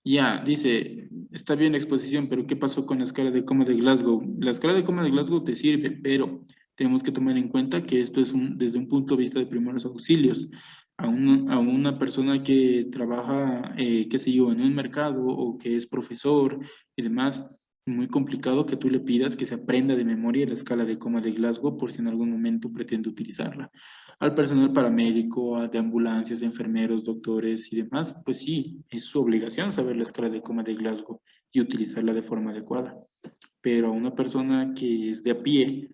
Ya, dice, está bien la exposición, pero ¿qué pasó con la escala de coma de Glasgow? La escala de coma de Glasgow te sirve, pero tenemos que tomar en cuenta que esto es desde un punto de vista de primeros auxilios. A una persona que trabaja, qué sé yo, en un mercado o que es profesor y demás, muy complicado que tú le pidas que se aprenda de memoria la escala de coma de Glasgow por si en algún momento pretende utilizarla. Al personal paramédico, de ambulancias, de enfermeros, doctores y demás, pues sí, es su obligación saber la escala de coma de Glasgow y utilizarla de forma adecuada. Pero a una persona que es de a pie,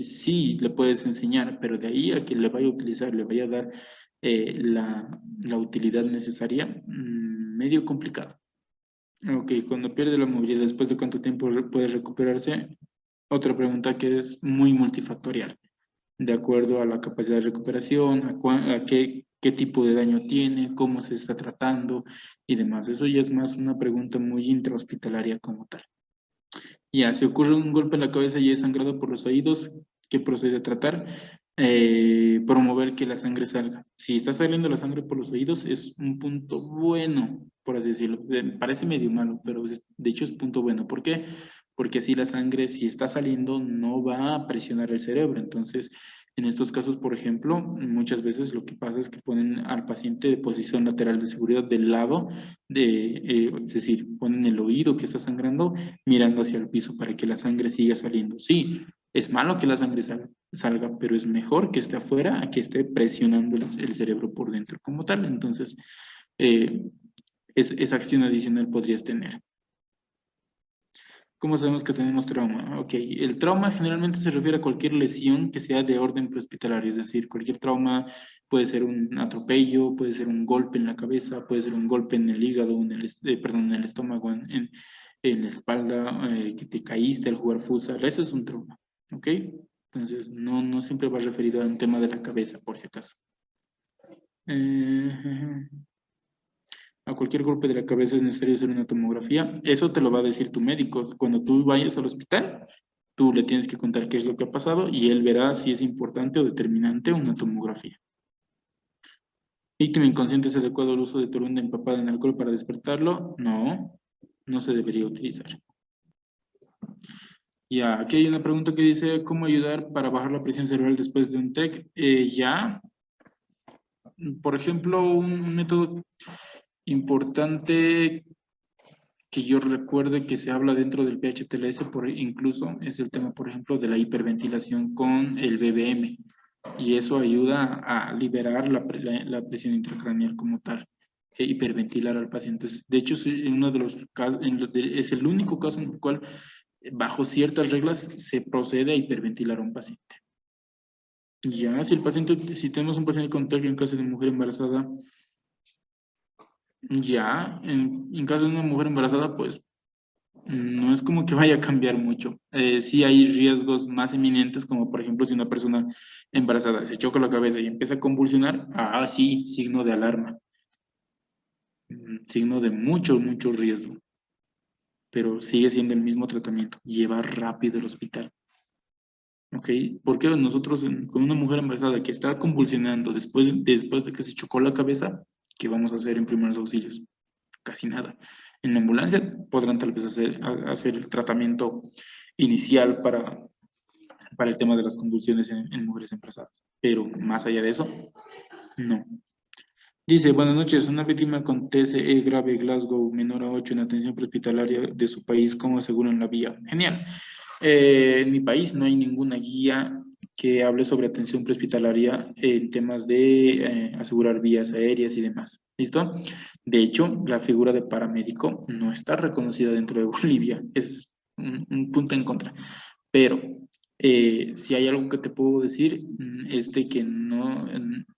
sí le puedes enseñar, pero de ahí a que le vaya a utilizar, le vaya a dar la utilidad necesaria, medio complicado. Ok, cuando pierde la movilidad, ¿después de cuánto tiempo puede recuperarse? Otra pregunta que es muy multifactorial. de acuerdo a la capacidad de recuperación, a qué tipo de daño tiene, cómo se está tratando y demás. Eso ya es más una pregunta muy intrahospitalaria como tal. Ya, si ocurre un golpe en la cabeza y es sangrado por los oídos, ¿qué procede a tratar? Promover que la sangre salga. Si está saliendo la sangre por los oídos, es un punto bueno, por así decirlo. Parece medio malo, pero de hecho es punto bueno. ¿Por qué? Porque así la sangre, si está saliendo, no va a presionar el cerebro. Entonces, en estos casos, por ejemplo, muchas veces lo que pasa es que ponen al paciente de posición lateral de seguridad del lado, es decir, ponen el oído que está sangrando mirando hacia el piso para que la sangre siga saliendo. Sí, es malo que la sangre salga, pero es mejor que esté afuera a que esté presionando el cerebro por dentro como tal. Entonces, eh, esa acción adicional podrías tener. ¿Cómo sabemos que tenemos trauma? Ok, el trauma generalmente se refiere a cualquier lesión que sea de orden prehospitalario, es decir, cualquier trauma puede ser un atropello, puede ser un golpe en la cabeza, puede ser un golpe en el hígado, perdón, en el estómago, en la espalda, que te caíste al jugar futsal, eso es un trauma, ¿ok? Entonces, no siempre va referido a un tema de la cabeza, por si acaso. Eh, a cualquier golpe de la cabeza es necesario hacer una tomografía. Eso te lo va a decir tu médico. Cuando tú vayas al hospital, tú le tienes que contar qué es lo que ha pasado y él verá si es importante o determinante una tomografía. ¿Víctima inconsciente es adecuado el uso de toronda empapada en alcohol para despertarlo? No, no se debería utilizar. Ya, aquí hay una pregunta que dice, ¿cómo ayudar para bajar la presión cerebral después de un TEC? Ya, por ejemplo, un método importante que yo recuerde que se habla dentro del PHTLS, incluso es el tema, por ejemplo, de la hiperventilación con el BBM. Y eso ayuda a liberar la presión intracraneal como tal, e hiperventilar al paciente. De hecho, es uno de los es el único caso en el cual, bajo ciertas reglas, se procede a hiperventilar a un paciente. Ya, si tenemos un paciente con TEC en caso de mujer embarazada, ya, en caso de una mujer embarazada, pues no es como que vaya a cambiar mucho. Sí hay riesgos más eminentes, como por ejemplo si una persona embarazada se choca la cabeza y empieza a convulsionar, sí, signo de alarma, signo de mucho riesgo, pero sigue siendo el mismo tratamiento, lleva rápido al hospital. ¿Ok? Porque nosotros con una mujer embarazada que está convulsionando después de que se chocó la cabeza, ¿qué vamos a hacer en primeros auxilios? Casi nada. En la ambulancia podrán tal vez hacer el tratamiento inicial para el tema de las convulsiones en mujeres embarazadas, pero más allá de eso, no. Dice, buenas noches, una víctima con TCE grave Glasgow menor a 8 en atención prehospitalaria de su país, ¿cómo aseguran la vía? Genial. En mi país no hay ninguna guía que hable sobre atención prehospitalaria en temas de asegurar vías aéreas y demás. ¿Listo? De hecho, la figura de paramédico no está reconocida dentro de Bolivia. Es un punto en contra. Pero si hay algo que te puedo decir, es de que no,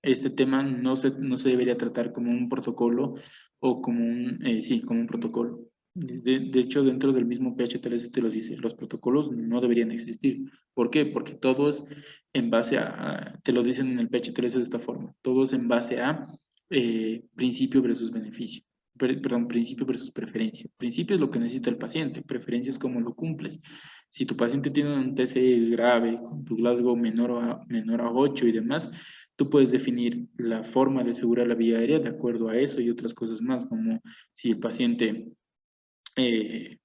este tema no se debería tratar como un protocolo o como sí, como un protocolo. De hecho, dentro del mismo PH13 te lo dice, los protocolos no deberían existir. ¿Por qué? Porque todo es en base te lo dicen en el PH13 de esta forma, todo es en base a principio versus beneficio. Perdón, principio versus preferencia. Principio es lo que necesita el paciente, preferencia es cómo lo cumples. Si tu paciente tiene un TCE grave, con tu Glasgow menor a 8 y demás, tú puedes definir la forma de asegurar la vía aérea de acuerdo a eso y otras cosas más, como si el paciente,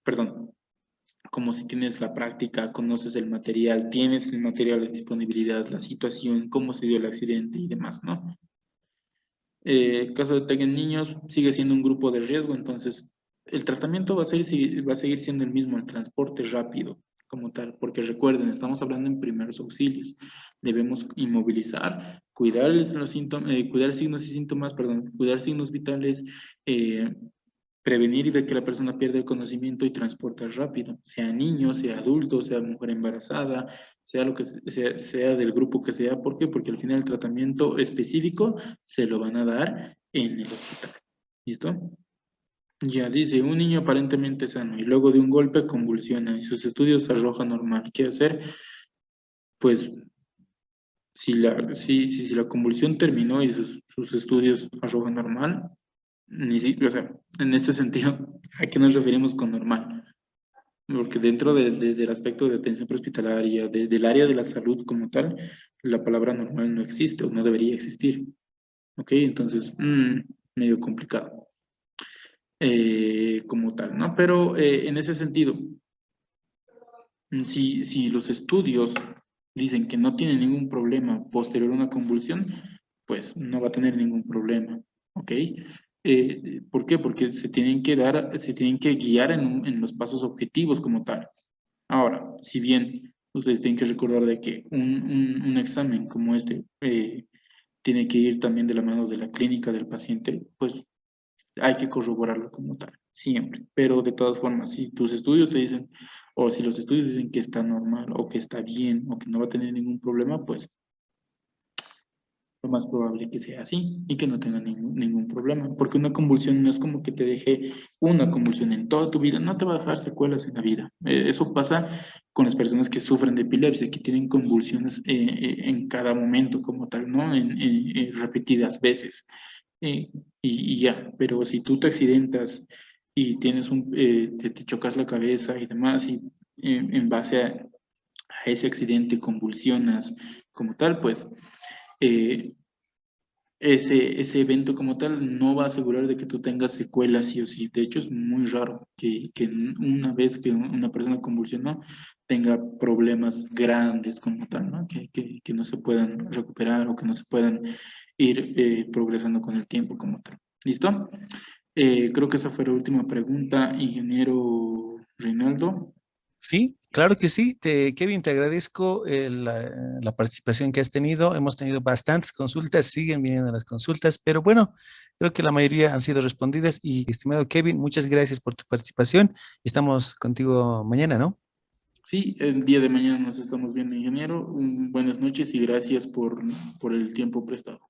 perdón, como si tienes la práctica, conoces el material, tienes el material de disponibilidad, la situación, cómo se dio el accidente y demás, ¿no? Caso de TEC en niños, sigue siendo un grupo de riesgo, entonces el tratamiento va a seguir siendo el mismo, el transporte rápido como tal, porque recuerden, estamos hablando en primeros auxilios, debemos inmovilizar, cuidar los síntomas, cuidar signos y síntomas, perdón, cuidar signos vitales, prevenir de que la persona pierda el conocimiento y transportar rápido, sea niño, sea adulto, sea mujer embarazada, sea lo que sea del grupo que sea. ¿Por qué? Porque al final el tratamiento específico se lo van a dar en el hospital. ¿Listo? Ya dice, un niño aparentemente sano y luego de un golpe convulsiona y sus estudios arrojan normal. ¿Qué hacer? Pues Si la convulsión terminó y sus estudios arrojan normal, o sea, en este sentido, ¿a qué nos referimos con normal? Porque dentro del aspecto de atención prehospitalaria, del área de la salud como tal, la palabra normal no existe o no debería existir. ¿Ok? Entonces, medio complicado como tal, ¿no? Pero en ese sentido, si los estudios dicen que no tiene ningún problema posterior a una convulsión, pues no va a tener ningún problema, ¿ok? ¿Por qué? Porque se tienen que guiar en los pasos objetivos como tal. Ahora, si bien ustedes tienen que recordar de que un examen como este tiene que ir también de la mano de la clínica del paciente, pues hay que corroborarlo como tal, siempre. Pero de todas formas, si tus estudios te dicen, o si los estudios dicen que está normal, o que está bien, o que no va a tener ningún problema, pues lo más probable que sea así y que no tenga ningún problema. Porque una convulsión no es como que te deje una convulsión en toda tu vida, no te va a dejar secuelas en la vida. Eso pasa con las personas que sufren de epilepsia, que tienen convulsiones en cada momento como tal, ¿no? En repetidas veces. Eh, y ya, pero si tú te accidentas y te chocas la cabeza y demás, y en base a ese accidente convulsionas como tal, pues eh, ese evento como tal no va a asegurar de que tú tengas secuelas sí o sí. De hecho, es muy raro que una vez que una persona convulsionó tenga problemas grandes como tal, ¿no? Que no se puedan recuperar o que no se puedan ir progresando con el tiempo como tal. ¿Listo? Creo que esa fue la última pregunta, ingeniero Reinaldo. Sí, claro que sí. Kevin, te agradezco la participación que has tenido. Hemos tenido bastantes consultas, siguen viniendo las consultas, pero bueno, creo que la mayoría han sido respondidas. Y estimado Kevin, muchas gracias por tu participación. Estamos contigo mañana, ¿no? Sí, el día de mañana nos estamos viendo, ingeniero. Buenas noches y gracias por el tiempo prestado.